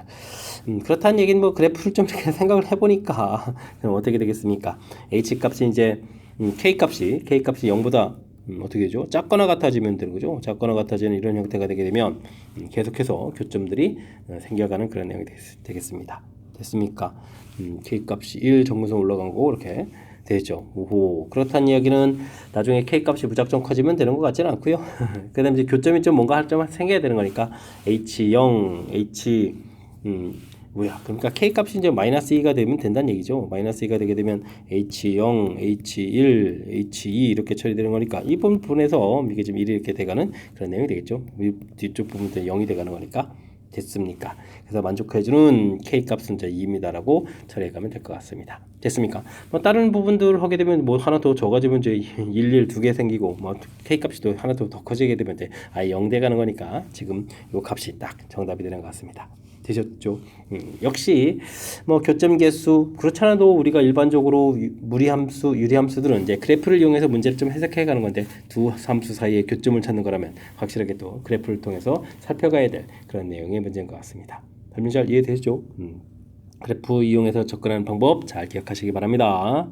그렇다는 얘기는 뭐 그래프를 좀 이렇게 생각을 해보니까 그럼 어떻게 되겠습니까? h 값이 이제 k 값이 0보다 어떻게 되죠? 작거나 같아지면 되는 거죠. 작거나 같아지는 이런 형태가 되게 되면 계속해서 교점들이 생겨가는 그런 내용이 되겠습니다. 됐습니까? k 값이 1 정근선 올라간 거고 이렇게 되죠. 오호. 그렇다는 이야기는 나중에 k 값이 무작정 커지면 되는 것 같지는 않고요. 그다음에 이제 교점이 좀 뭔가 할 점 생겨야 되는 거니까 h0, 그러니까 k 값이 이제 마이너스 2가 되면 된다는 얘기죠. 마이너스 2가 되게 되면 h0, h1, h2 이렇게 처리되는 거니까 이 부분에서 이게 지금 1이 이렇게 돼가는 그런 내용이 되겠죠. 뒤쪽 부분도 0이 돼가는 거니까. 됐습니까? 그래서 만족해주는 k 값은 이제 2입니다라고 처리해가면 될 것 같습니다. 됐습니까? 뭐 다른 부분들 하게 되면 뭐 하나 더 적어지면 이제 1 두 개 생기고 뭐 k 값이 또 하나 더 커지게 되면 이제 아예 0 돼가는 거니까 지금 요 값이 딱 정답이 되는 것 같습니다. 되셨죠? 역시 뭐 교점 개수 그렇잖아도 우리가 일반적으로 무리함수, 유리함수들은 이제 그래프를 이용해서 문제를 좀 해석해 가는 건데 두 함수 사이의 교점을 찾는 거라면 확실하게 또 그래프를 통해서 살펴가야 될 그런 내용의 문제인 것 같습니다. 설명 잘 이해되시죠? 그래프 이용해서 접근하는 방법 잘 기억하시기 바랍니다.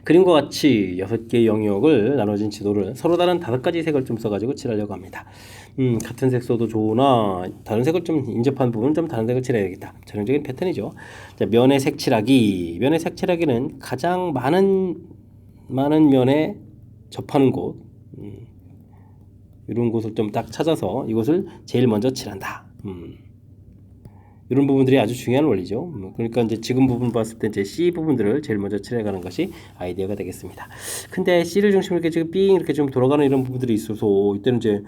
그림과 같이 6개의 영역을 나눠진 지도를 서로 다른 5가지 색을 좀 써가지고 칠하려고 합니다. 같은 색 써도 좋으나 다른 색을 좀 인접한 부분은 좀 다른 색을 칠해야 되겠다. 전형적인 패턴이죠. 자, 면의 색칠하기. 면의 색칠하기는 가장 많은 면에 접하는 곳, 이런 곳을 좀 딱 찾아서 이곳을 제일 먼저 칠한다. 이런 부분들이 아주 중요한 원리죠. 그러니까 이제 지금 부분 봤을 때 이제 C 부분들을 제일 먼저 칠해가는 것이 아이디어가 되겠습니다. 근데 C를 중심으로 이렇게 지금 삥 이렇게 좀 돌아가는 이런 부분들이 있어서 이때는 이제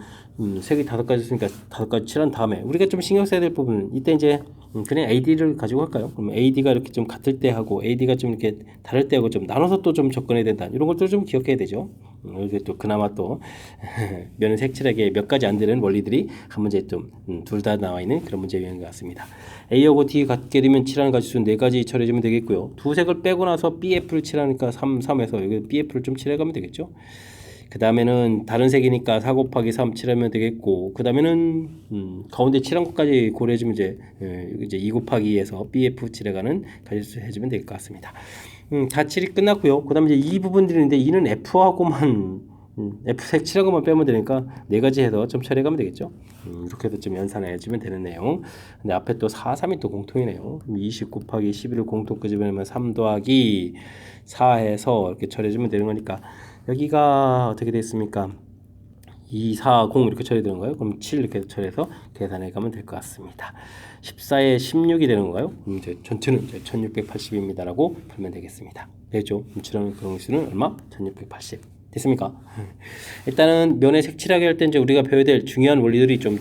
색이 5가지 있으니까 5가지 칠한 다음에 우리가 좀 신경 써야 될 부분은 이때 이제 그냥 AD를 가지고 할까요? 그럼 AD가 이렇게 좀 같을 때 하고 AD가 좀 이렇게 다를 때 하고 좀 나눠서 또 좀 접근해야 된다. 이런 것도 좀 기억해야 되죠. 이게 또 그나마 또 면 색칠하기에 몇 가지 안 되는 원리들이 한 문제에 좀 둘 다 나와 있는 그런 문제 유형인 것 같습니다. A하고 D 같게 되면 칠하는 가지수 4가지 처리해주면 되겠고요. 두 색을 빼고 나서 BF를 칠하니까 3, 3에서 여기 BF를 좀 칠해가면 되겠죠. 그 다음에는 다른 색이니까 4 곱하기 3 칠하면 되겠고, 그 다음에는 가운데 칠한 것까지 고려해주면 이제 2 곱하기 2에서 BF 칠해가는 가지수 해주면 될 것 같습니다. 다 칠이 끝났고요. 그 다음에 이제 이 부분들이 있는데 이는 F하고만 F색 칠하고만 빼면 되니까 4가지 해서 좀 처리해가면 되겠죠. 이렇게 해서 좀 연산해주면 되는 내용. 근데 앞에 또 4, 3이 또 공통이네요. 20 곱하기 11을 공통 끄집어내면 3 더하기 4 해서 이렇게 처리해주면 되는 거니까 여기가 어떻게 됐습니까? 2, 4, 0 이렇게 처리되는 거예요. 그럼 7 이렇게 처리해서 계산해 가면 될 것 같습니다. 14에 16이 되는 건가요? 이제 전체는 이제 1680입니다라고 풀면 되겠습니다. 되죠? 칠하는 경우수는 얼마? 1680. 됐습니까? 일단은 면에 색칠하게 할 때 이제 우리가 배워야 될 중요한 원리들이 좀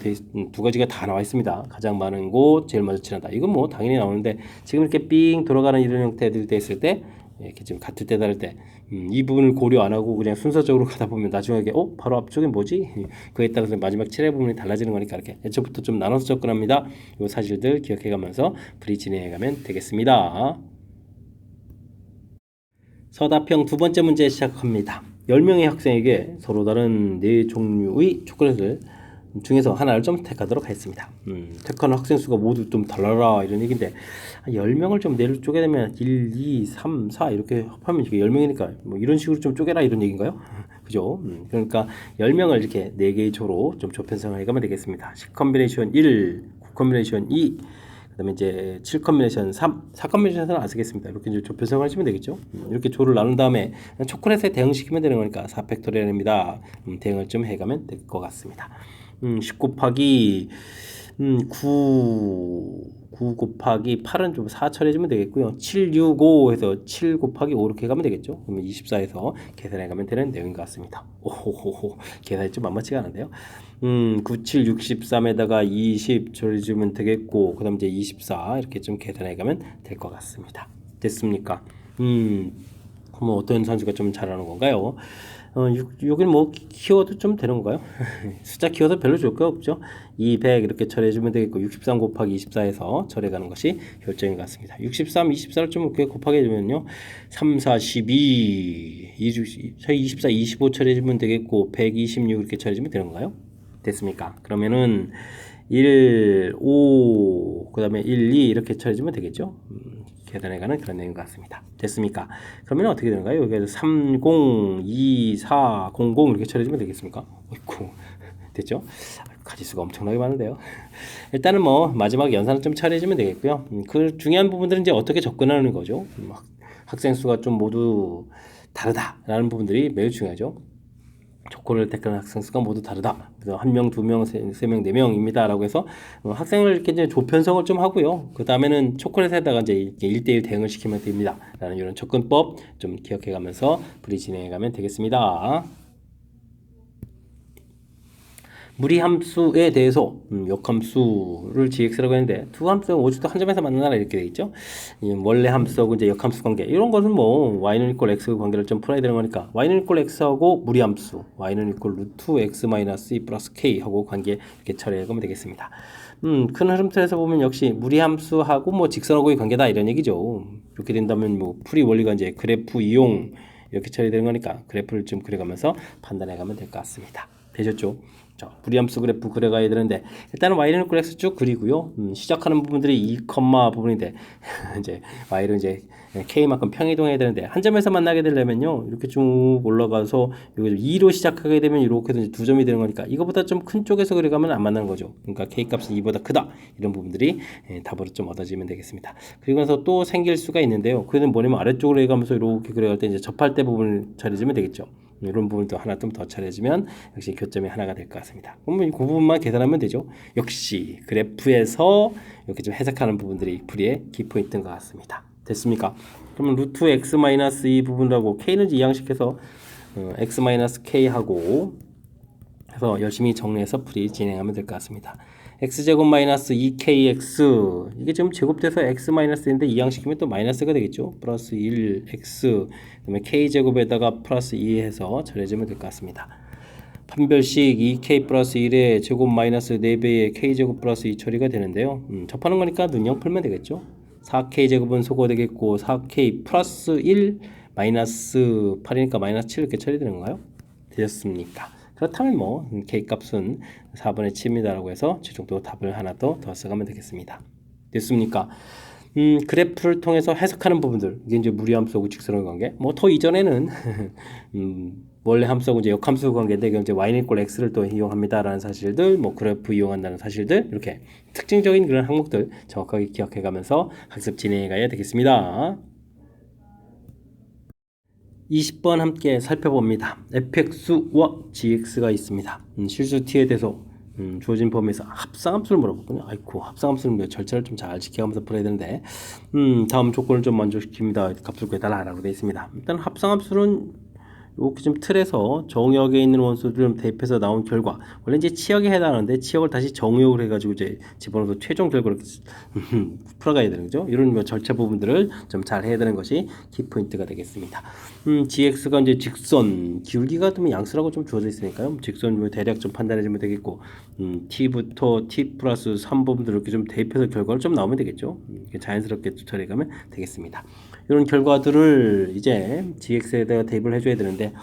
두 가지가 다 나와 있습니다. 가장 많은 곳, 제일 먼저 칠한다. 이건 뭐 당연히 나오는데 지금 이렇게 삥 돌아가는 이런 형태들 돼 있을 때 이렇게 지금 같을 때 다를 때 이 부분을 고려 안 하고 그냥 순서적으로 가다 보면 나중에 바로 앞쪽에 뭐지? 그에 따라서 마지막 칠해 부분이 달라지는 거니까 이렇게 애초부터 좀 나눠서 접근합니다. 이 사실들 기억해 가면서 풀이 진행해 가면 되겠습니다. 서답형 두 번째 문제 시작합니다. 10명의 학생에게 서로 다른 4종류의 초콜릿을 중에서 하나를 좀 택하도록 하겠습니다. 택하는 학생 수가 모두 좀 달라라 이런 얘기인데 10명을 좀 4를 쪼개내면 1, 2, 3, 4 이렇게 합하면 이게 10명이니까 뭐 이런 식으로 좀 쪼개라 이런 얘기인가요? 그죠? 그러니까 10명을 이렇게 4개의 조로 좀 조편성을 해가면 되겠습니다. 10 컨비네이션 1, 9 컨비네이션 2, 그다음에 이제 7 컨비네이션 3, 4 컨비네이션은 안 쓰겠습니다. 이렇게 이제 조편성을 하시면 되겠죠. 이렇게 조를 나눈 다음에 초콜릿에 대응시키면 되는 거니까 4팩토리얼입니다. 대응을 좀 해가면 될 것 같습니다. 10 곱하기 9 곱하기 8은 좀 4 처리해주면 되겠고요. 7, 6, 5 해서 7 곱하기 5 이렇게 가면 되겠죠. 그러면 24에서 계산해 가면 되는 내용인 것 같습니다. 오호호호 계산이 좀 만만치가 않은데요. 9, 7, 63에다가 20 처리해주면 되겠고 그 다음 이제 24 이렇게 좀 계산해 가면 될 것 같습니다. 됐습니까? 그러면 어떤 선수가 좀 잘하는 건가요? 여기는 뭐 키워도 좀 되는 건가요? 숫자 키워도 별로 좋을 거 없죠. 200 이렇게 처리해주면 되겠고 63 곱하기 24에서 처리해가는 것이 효율적인 것 같습니다. 63, 24를 좀 이렇게 곱하게 되면요 3, 4, 12 24, 25 처리해주면 되겠고 126 이렇게 처리해주면 되는 건가요? 됐습니까? 그러면은 1, 5 그 다음에 1, 2 이렇게 처리해주면 되겠죠. 계산해가는 그런 내용 같습니다. 됐습니까? 그러면 어떻게 되는가요? 여기에서 30, 24, 00 이렇게 처리해주면 되겠습니까? 어이쿠, 됐죠? 가지수가 엄청나게 많은데요. 일단은 뭐 마지막 연산을 좀 처리해주면 되겠고요. 그 중요한 부분들은 이제 어떻게 접근하는 거죠. 학생 수가 좀 모두 다르다라는 부분들이 매우 중요하죠. 조건을 택하는 학생 수가 모두 다르다. 그래서 1명, 2명, 3명, 4명입니다. 라고 해서 학생을 이렇게 이제 조편성을 좀 하고요. 그 다음에는 초콜릿에다가 이제 1대1 대응을 시키면 됩니다. 라는 이런 접근법 좀 기억해 가면서 풀이 진행해 가면 되겠습니다. 무리함수에 대해서 역함수를 gx라고 했는데 두 함수가 오죽도 한 점에서 만나라 이렇게 되어 있죠. 원래 함수하고 이제 역함수 관계 이런 것은 뭐 y는 이퀄 x 관계를 좀 풀어야 되는 거니까 y는 이퀄 x하고 무리함수 y는 이퀄 루트 x 마이너스 2 플러스 k 하고 관계 이렇게 처리하면 되겠습니다. 큰 흐름틀에서 보면 역시 무리함수하고 뭐 직선하고의 관계다 이런 얘기죠. 이렇게 된다면 뭐 풀이 원리가 이제 그래프 이용 이렇게 처리되는 거니까 그래프를 좀 그려가면서 판단해 가면 될 것 같습니다. 되셨죠? 자, 무리함수 그래프 그려가야 되는데 일단은 y는 이퀄 x 쭉 그리고요. 시작하는 부분들이 2, 부분인데 이제 y를 이제 k만큼 평이동해야 되는데 한 점에서 만나게 되려면요 이렇게 쭉 올라가서 여기 2로 시작하게 되면 이렇게 해서 두 점이 되는 거니까 이거보다 좀 큰 쪽에서 그려가면 안 만나는 거죠. 그러니까 k 값은 2보다 크다 이런 부분들이 답으로 좀 얻어지면 되겠습니다. 그리고 나서 또 생길 수가 있는데요. 그는 뭐냐면 아래쪽으로 해가면서 이렇게 그려갈 때 이제 접할 때 부분을 처리해주면 되겠죠. 이런 부분도 하나 좀 더 처리해주면 역시 교점이 하나가 될 것 같습니다. 그러면 그 부분만 계산하면 되죠. 역시 그래프에서 이렇게 좀 해석하는 부분들이 풀이의 키포인트인 것 같습니다. 됐습니까? 그러면 루트 x 마이너스 이 부분하고 k는 이제 이항식해서 x 마이너스 k 하고 해서 열심히 정리해서 풀이 진행하면 될 것 같습니다. x제곱 마이너스 2kx 이게 지금 제곱돼서 x 마이너스인데 이항시키면 또 마이너스가 되겠죠. 플러스 1x 그다음에 k제곱에다가 플러스 2 해서 처리해주면 될 것 같습니다. 판별식 2k 플러스 1의 제곱 마이너스 4배의 k제곱 플러스 2 처리가 되는데요. 접하는 거니까 눈형 풀면 되겠죠. 4k제곱은 소거 되겠고 4k 플러스 1 마이너스 8이니까 마이너스 7 이렇게 처리되는 건가요? 되셨습니까? 그렇다면 뭐 k값은 4분의 7입니다라고 해서 최종적으로 답을 하나 더 써가면 되겠습니다. 됐습니까? 그래프를 통해서 해석하는 부분들 이게 이제 무리함수하고 직선의 관계 뭐 더 이전에는 원래 함수하고 이제 역함수 관계인데 이제 y는 이꼴 x를 또 이용합니다라는 사실들 뭐 그래프 이용한다는 사실들 이렇게 특징적인 그런 항목들 정확하게 기억해가면서 학습 진행해 가야 되겠습니다. 20번 함께 살펴봅니다. fx와 gx가 있습니다. 실수 t에 대해서 주어진 범위에서 합상함수를 물어봤군요. 아이고 합상함수는 절차를 좀 잘 지켜가면서 풀어야 되는데 다음 조건을 좀 만족시킵니다. 값을 구해달라고 되어 있습니다. 일단 합상함수는 이렇게 좀 틀에서 정역에 있는 원소들을 대입해서 나온 결과 원래 이제 치역에 해당하는데 치역을 다시 정역을 해가지고 이제 집어넣어서 최종 결과를 풀어가야 되는 거죠. 이런 뭐 절차 부분들을 좀 잘 해야 되는 것이 키포인트가 되겠습니다. gx가 이제 직선 기울기가 좀 양수라고 좀 주어져 있으니까요. 직선 대략 좀 판단해주면 되겠고 t부터 t 플러스 3 부분들 이렇게 좀 대입해서 결과를 좀 나오면 되겠죠. 자연스럽게 처리해가면 되겠습니다. 이런 결과들을 이제 gx에다가 대입을 해줘야 되는데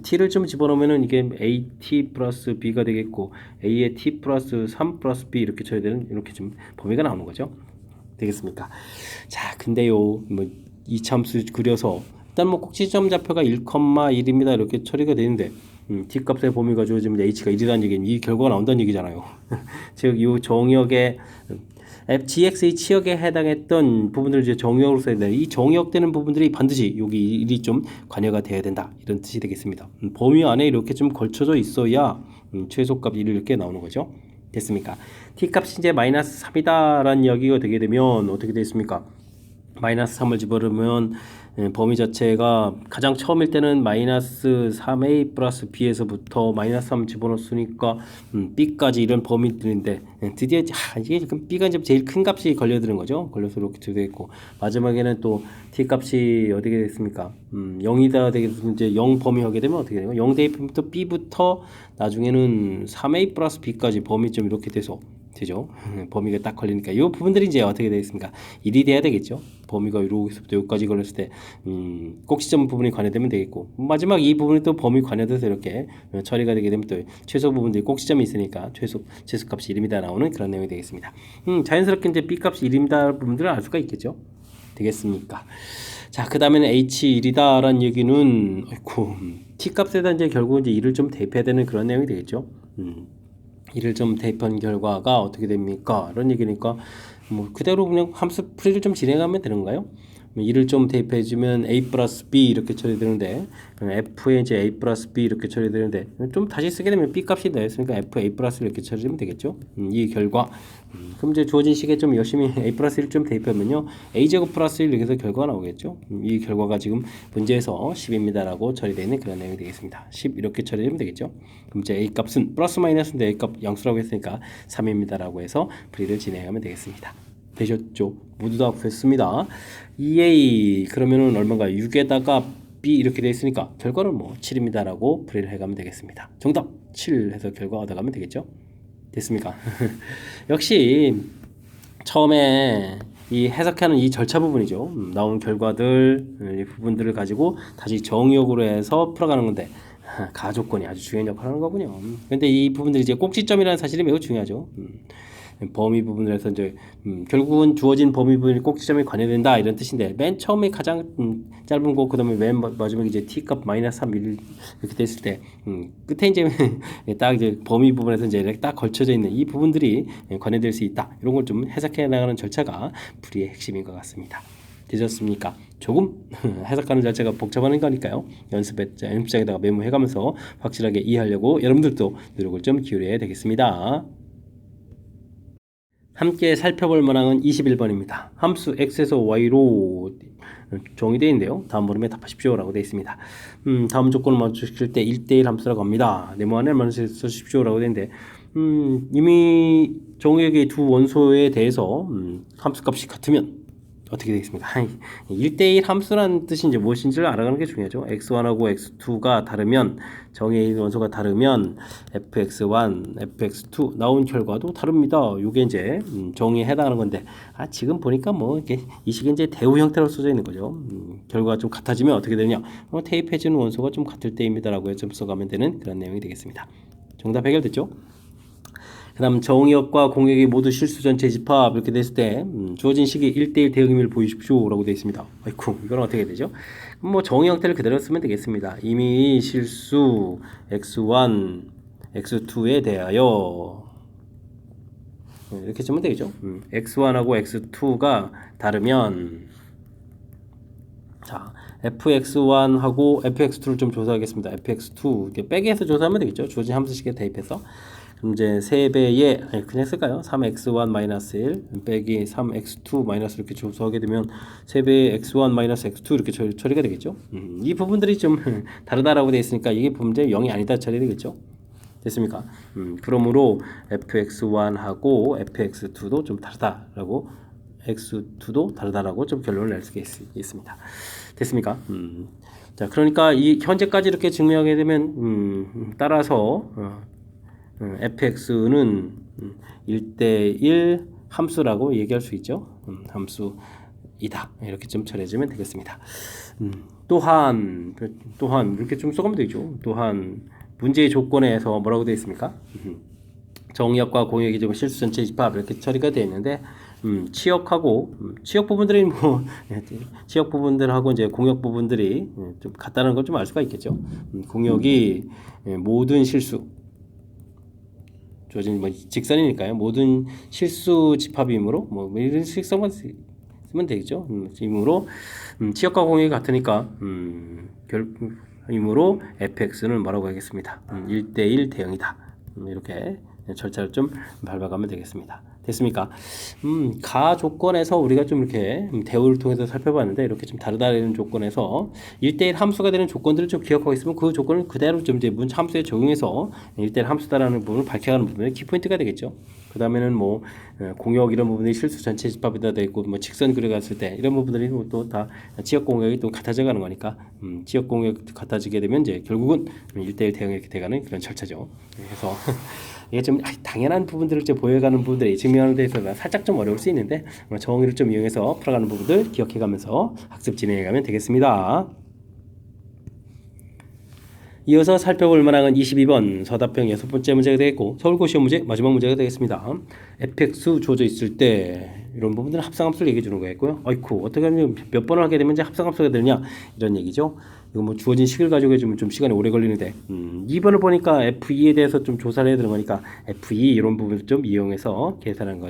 t를 좀 집어넣으면은 이게 at 플러스 b가 되겠고 a의 t 플러스 3 플러스 b 이렇게 쳐야 되는 이렇게 좀 범위가 나오는 거죠. 되겠습니까? 자, 근데요, 뭐 이참수 그려서 일단 뭐 꼭지점 좌표가 1,1입니다 이렇게 처리가 되는데 t 값의 범위가 주어지면 h가 1이라는 얘기는 이 결과가 나온다는 얘기잖아요. 즉, 이 정역의 gx의 치역에 해당했던 부분들을 이제 정역으로 써야 되는데 이 정역되는 부분들이 반드시 여기 1이 좀 관여가 돼야 된다 이런 뜻이 되겠습니다. 범위 안에 이렇게 좀 걸쳐져 있어야 최소값 1이 이렇게 나오는 거죠. 됐습니까? t값이 이제 마이너스 3이다 라는 이야기가 되게 되면 어떻게 되겠습니까? 마이너스 3을 집어넣으면 범위 자체가 가장 처음일 때는 마이너스 3a 플러스 b에서부터 마이너스 3 집어넣었으니까 b까지 이런 범위들인데 드디어 이게 지금 b가 이제 제일 큰 값이 걸려드는 거죠. 걸려서 이렇게 되어 있고 마지막에는 또 t 값이 어떻게 됐습니까? 0이다 되겠으면 이제 0 범위하게 되면 어떻게 되나요? 0 대입부터 b부터 나중에는 3a 플러스 b까지 범위점 이렇게 돼서 되죠. 범위가 딱 걸리니까 이 부분들이 이제 어떻게 되겠습니까? 1이 돼야 되겠죠. 범위가 여기서부터 여기까지 걸렸을 때 꼭지점 부분이 관여되면 되겠고 마지막 이 부분이 또 범위 관여돼서 이렇게 처리가 되게 되면 또 최소 부분들이 꼭지점이 있으니까 최소값이 1입니다 나오는 그런 내용이 되겠습니다. 자연스럽게 이제 b값이 1입니다 부분들을 알 수가 있겠죠. 되겠습니까? 자, 그 다음에는 h1이다 라는 얘기는 아이고 t값에다 이제 결국 이제 1을 좀 대입해야 되는 그런 내용이 되겠죠. 1을 좀 대입한 결과가 어떻게 됩니까? 이런 얘기니까 뭐 그대로 그냥 함수 풀이를 좀 진행하면 되는가요? 1을 좀 대입해주면 a 플러스 b 이렇게 처리되는데 f에 이제 a 플러스 b 이렇게 처리되는데 좀 다시 쓰게 되면 b 값이 나였으니까 f a 플러스 이렇게 처리되면 되겠죠. 이 결과 그럼 이제 주어진 식에 좀 열심히 a 플러스 1을 좀 대입하면요 a 제곱 플러스 1 이렇게 해서 결과가 나오겠죠. 이 결과가 지금 문제에서 10입니다 라고 처리되어 있는 그런 내용이 되겠습니다. 10 이렇게 처리되면 되겠죠. 그럼 이제 a 값은 플러스 마이너스인데 a 값 양수라고 했으니까 3입니다 라고 해서 풀이를 진행하면 되겠습니다. 되셨죠? 모두 다 구했습니다. 2a 그러면은 얼마인가요? 6에다가 b 이렇게 되어 있으니까 결과는 뭐 7입니다 라고 풀이를 해가면 되겠습니다. 정답 7 해서 결과가 얻어가면 되겠죠? 됐습니까? 역시 처음에 이 해석하는 이 절차 부분이죠. 나온 결과들 이 부분들을 가지고 다시 정의역으로 해서 풀어가는 건데 가조건이 아주 중요한 역할을 하는 거군요. 근데 이 부분들이 이제 꼭지점이라는 사실이 매우 중요하죠. 범위 부분을 해서 이제 결국은 주어진 범위 부분이 꼭지점에 관여된다 이런 뜻인데 맨 처음에 가장 짧은 거 그다음에 맨 마지막에 이제 t 값 마이너스 3 이렇게 됐을 때 끝에 이제 딱 이제 범위 부분에서 이제 딱 걸쳐져 있는 이 부분들이 관여될 수 있다 이런 걸 좀 해석해 나가는 절차가 풀이의 핵심인 것 같습니다. 되셨습니까? 조금 해석하는 자체가 복잡한 거니까요. 연습장에다가 메모해가면서 확실하게 이해하려고 여러분들도 노력을 좀 기울여야 되겠습니다. 함께 살펴볼 문항은 21번입니다. 함수 x에서 y로 정의되어 있는데요. 다음 물음에 답하십시오 라고 되어 있습니다. 다음 조건을 맞추실 때 1대1 함수라고 합니다. 네모안에 맞추십시오 라고 되어 있는데 이미 정의역의 두 원소에 대해서 함수값이 같으면 어떻게 되겠습니까? 1대1 함수란 뜻이 이제 무엇인지를 알아가는 게 중요하죠. x1하고 x2가 다르면 정의 원소가 다르면 fx1, fx2 나온 결과도 다릅니다. 이게 이제 정의에 해당하는 건데 지금 보니까 뭐 이렇게 이 식이 이제 대우 형태로 써져 있는 거죠. 결과가 좀 같아지면 어떻게 되느냐? 대입해지는 원소가 좀 같을 때입니다라고 좀 써가면 되는 그런 내용이 되겠습니다. 정답 해결됐죠? 그 다음 정의역과 공역이 모두 실수 전체 집합 이렇게 됐을 때 주어진 식이 1대1 대응임을 보이십시오 라고 되어 있습니다. 아이쿠 이건 어떻게 되죠? 뭐 정의 형태를 그대로 쓰면 되겠습니다. 이미 실수 x1, x2에 대하여 이렇게 쓰면 되겠죠. x1하고 x2가 다르면 자 fx1하고 fx2를 좀 조사하겠습니다. fx2 이렇게 빼기해서 조사하면 되겠죠. 주어진 함수식에 대입해서 그럼 이제 3배의 그냥 쓸까요? 3x1-1 빼기 3x2- 이렇게 조사하게 되면 3배의 x1-x2 이렇게 처리가 되겠죠. 이 부분들이 좀 다르다라고 되어 있으니까 이게 문제 0이 아니다 처리되겠죠. 됐습니까? 그러므로 fx1하고 fx2도 좀 다르다라고 x2도 다르다라고 좀 결론을 낼 수 있습니다. 됐습니까? 자, 그러니까 이 현재까지 이렇게 증명하게 되면 따라서 fx는 1대1 함수라고 얘기할 수 있죠. 함수이다. 이렇게 좀 처리해주면 되겠습니다. 또한 이렇게 좀 써가면 되죠. 또한 문제의 조건에서 뭐라고 되어 있습니까? 정역과 공역이 좀 실수 전체 집합 이렇게 처리가 되어 있는데 치역하고 치역 부분들이 뭐 치역 부분들하고 이제 공역 부분들이 좀 같다는 걸 좀 알 수가 있겠죠. 공역이 모든 실수 주어진 뭐 직선이니까요. 모든 실수 집합이므로 뭐 이런 식성만 쓰면 되겠죠. 이므로 치역과 공역이 같으니까 이므로 fx는 뭐라고 하겠습니다. 1대1 대응이다. 이렇게 절차를 좀 밟아가면 되겠습니다. 됐습니까? 가 조건에서 우리가 좀 이렇게 대우를 통해서 살펴봤는데 이렇게 좀 다르다는 조건에서 1대1 함수가 되는 조건들을 좀 기억하고 있으면 그 조건을 그대로 좀 이제 문자 함수에 적용해서 1대1 함수다라는 부분을 밝혀가는 부분이 키포인트가 되겠죠. 그 다음에는 뭐 공역 이런 부분이 실수 전체 집합에다 돼 있고 뭐 직선 그려갔을 때 이런 부분들이 또 다 지역 공역이 또 같아져 가는 거니까 지역 공역 같아지게 되면 이제 결국은 1대1 대응이 돼가는 그런 절차죠. 그래서 이게 좀 당연한 부분들을 좀 보여가는 부분들이 증명하는 데 있어서 살짝 좀 어려울 수 있는데 정의를 좀 이용해서 풀어가는 부분들 기억해가면서 학습 진행해가면 되겠습니다. 이어서 살펴볼 문항은 22번 서답형 6번째 문제가 되겠고 서울고시원 문제 마지막 문제가 되겠습니다. fx 주어져 있을 때 이런 부분들은 합성함수를 얘기해 주는 거겠고요. 아이쿠 어떻게 하면 몇 번을 하게 되면 이제 합성함수가 되느냐 이런 얘기죠. 이거 뭐 주어진 식을 가지고 해주면 좀 시간이 오래 걸리는데 2번을 보니까 f2에 대해서 좀 조사를 해야 되는 거니까 f2 이런 부분을 좀 이용해서 계획하는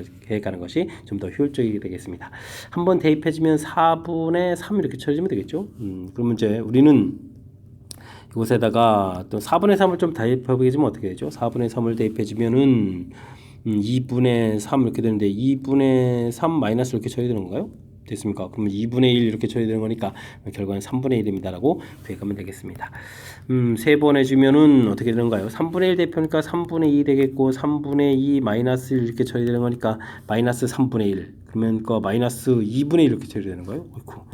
것이 좀 더 효율적이게 되겠습니다. 한번 대입해주면 4분의 3 이렇게 쳐주면 되겠죠. 그러면 이제 우리는 이곳에다가 또 4분의 3을 좀 대입해 주면 어떻게 되죠? 4분의 3을 대입해 주면은 2분의 3 이렇게 되는데 2분의 3 마이너스 이렇게 쳐야 되는 건가요? 됐습니까? 그러면 2분의 1 이렇게 쳐야 되는 거니까 결과는 3분의 1입니다 라고 대입하면 되겠습니다. 3번 해주면은 어떻게 되는가요? 3분의 1 대입하니까 3분의 2 되겠고 3분의 2 마이너스 1 이렇게 쳐야 되는 거니까 마이너스 3분의 1 그러면 그 마이너스 2분의 1 이렇게 쳐야 되는 거예요? 어이쿠.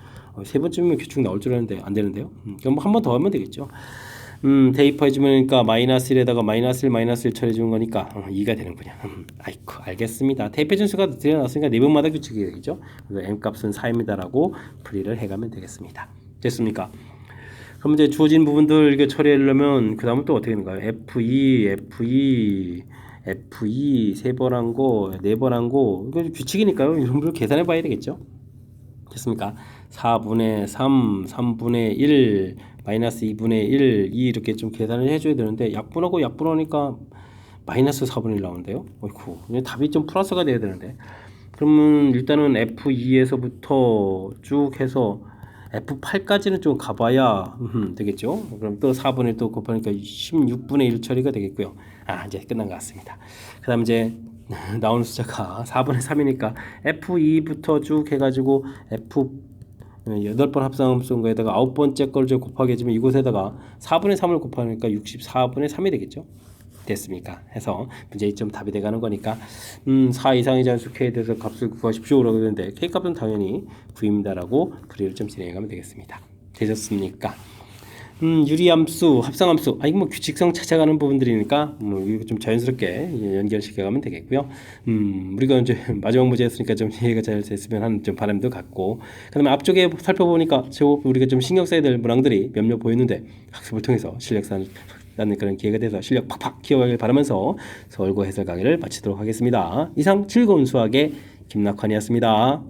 세 번쯤이면 규칙 나올 줄 알았는데 안 되는데요. 그럼 한 번 더 하면 되겠죠. 대입해주니까 마이너스 1에다가 마이너스 1 마이너스 1 처리해주는 거니까 2가 되는군요. 아이쿠 알겠습니다. 대입해준 수가 드러났으니까 4번마다 규칙이 되겠죠. 그래서 m값은 4입니다라고 풀이를 해가면 되겠습니다. 됐습니까? 그럼 이제 주어진 부분들 이렇게 처리하려면 그 다음은 또 어떻게 되는가요? F2 3번 한 거, 4번 한 거 이거 규칙이니까요. 이런 걸 계산해 봐야 되겠죠. 됐습니까? 4분의 3, 3분의 1, 마이너스 2분의 1, 2 이렇게 좀 계산을 해줘야 되는데 약분하고 약분하니까 마이너스 4분의 1 나오는데요. 어이쿠, 답이 좀 플러스가 돼야 되는데 그러면 일단은 F2에서부터 쭉 해서 F8까지는 좀 가봐야 되겠죠. 그럼 또 4분의 1 또 곱하니까 16분의 1 처리가 되겠고요. 이제 끝난 것 같습니다. 그 다음 이제 나오는 숫자가 4분의 3이니까 F2부터 쭉 해가지고 F 8번 합성함수인 거에다가 9번째 걸 곱하게 해주면 이곳에다가 4분의 3을 곱하니까 64분의 3이 되겠죠. 됐습니까? 해서 문제 2점 답이 돼가는 거니까 4 이상의 잔수 K에 대해서 값을 구하십시오 라고 했는데 K 값은 당연히 9입니다라고 풀이를 좀 진행하면 되겠습니다. 되셨습니까? 유리함수, 합성함수, 이거 뭐 규칙성 찾아가는 부분들이니까 이거 좀 자연스럽게 연결시켜가면 되겠고요. 우리가 이제 마지막 문제였으니까 좀 이해가 잘 됐으면 하는 좀 바람도 갖고, 그다음에 앞쪽에 살펴보니까 우리가 좀 신경 써야 될 문항들이 몇몇 보이는데 학습을 통해서 실력 쌓는 그런 기회가 돼서 실력 팍팍 키워가길 바라면서 서울고 해설 강의를 마치도록 하겠습니다. 이상 즐거운 수학의 김낙환이었습니다.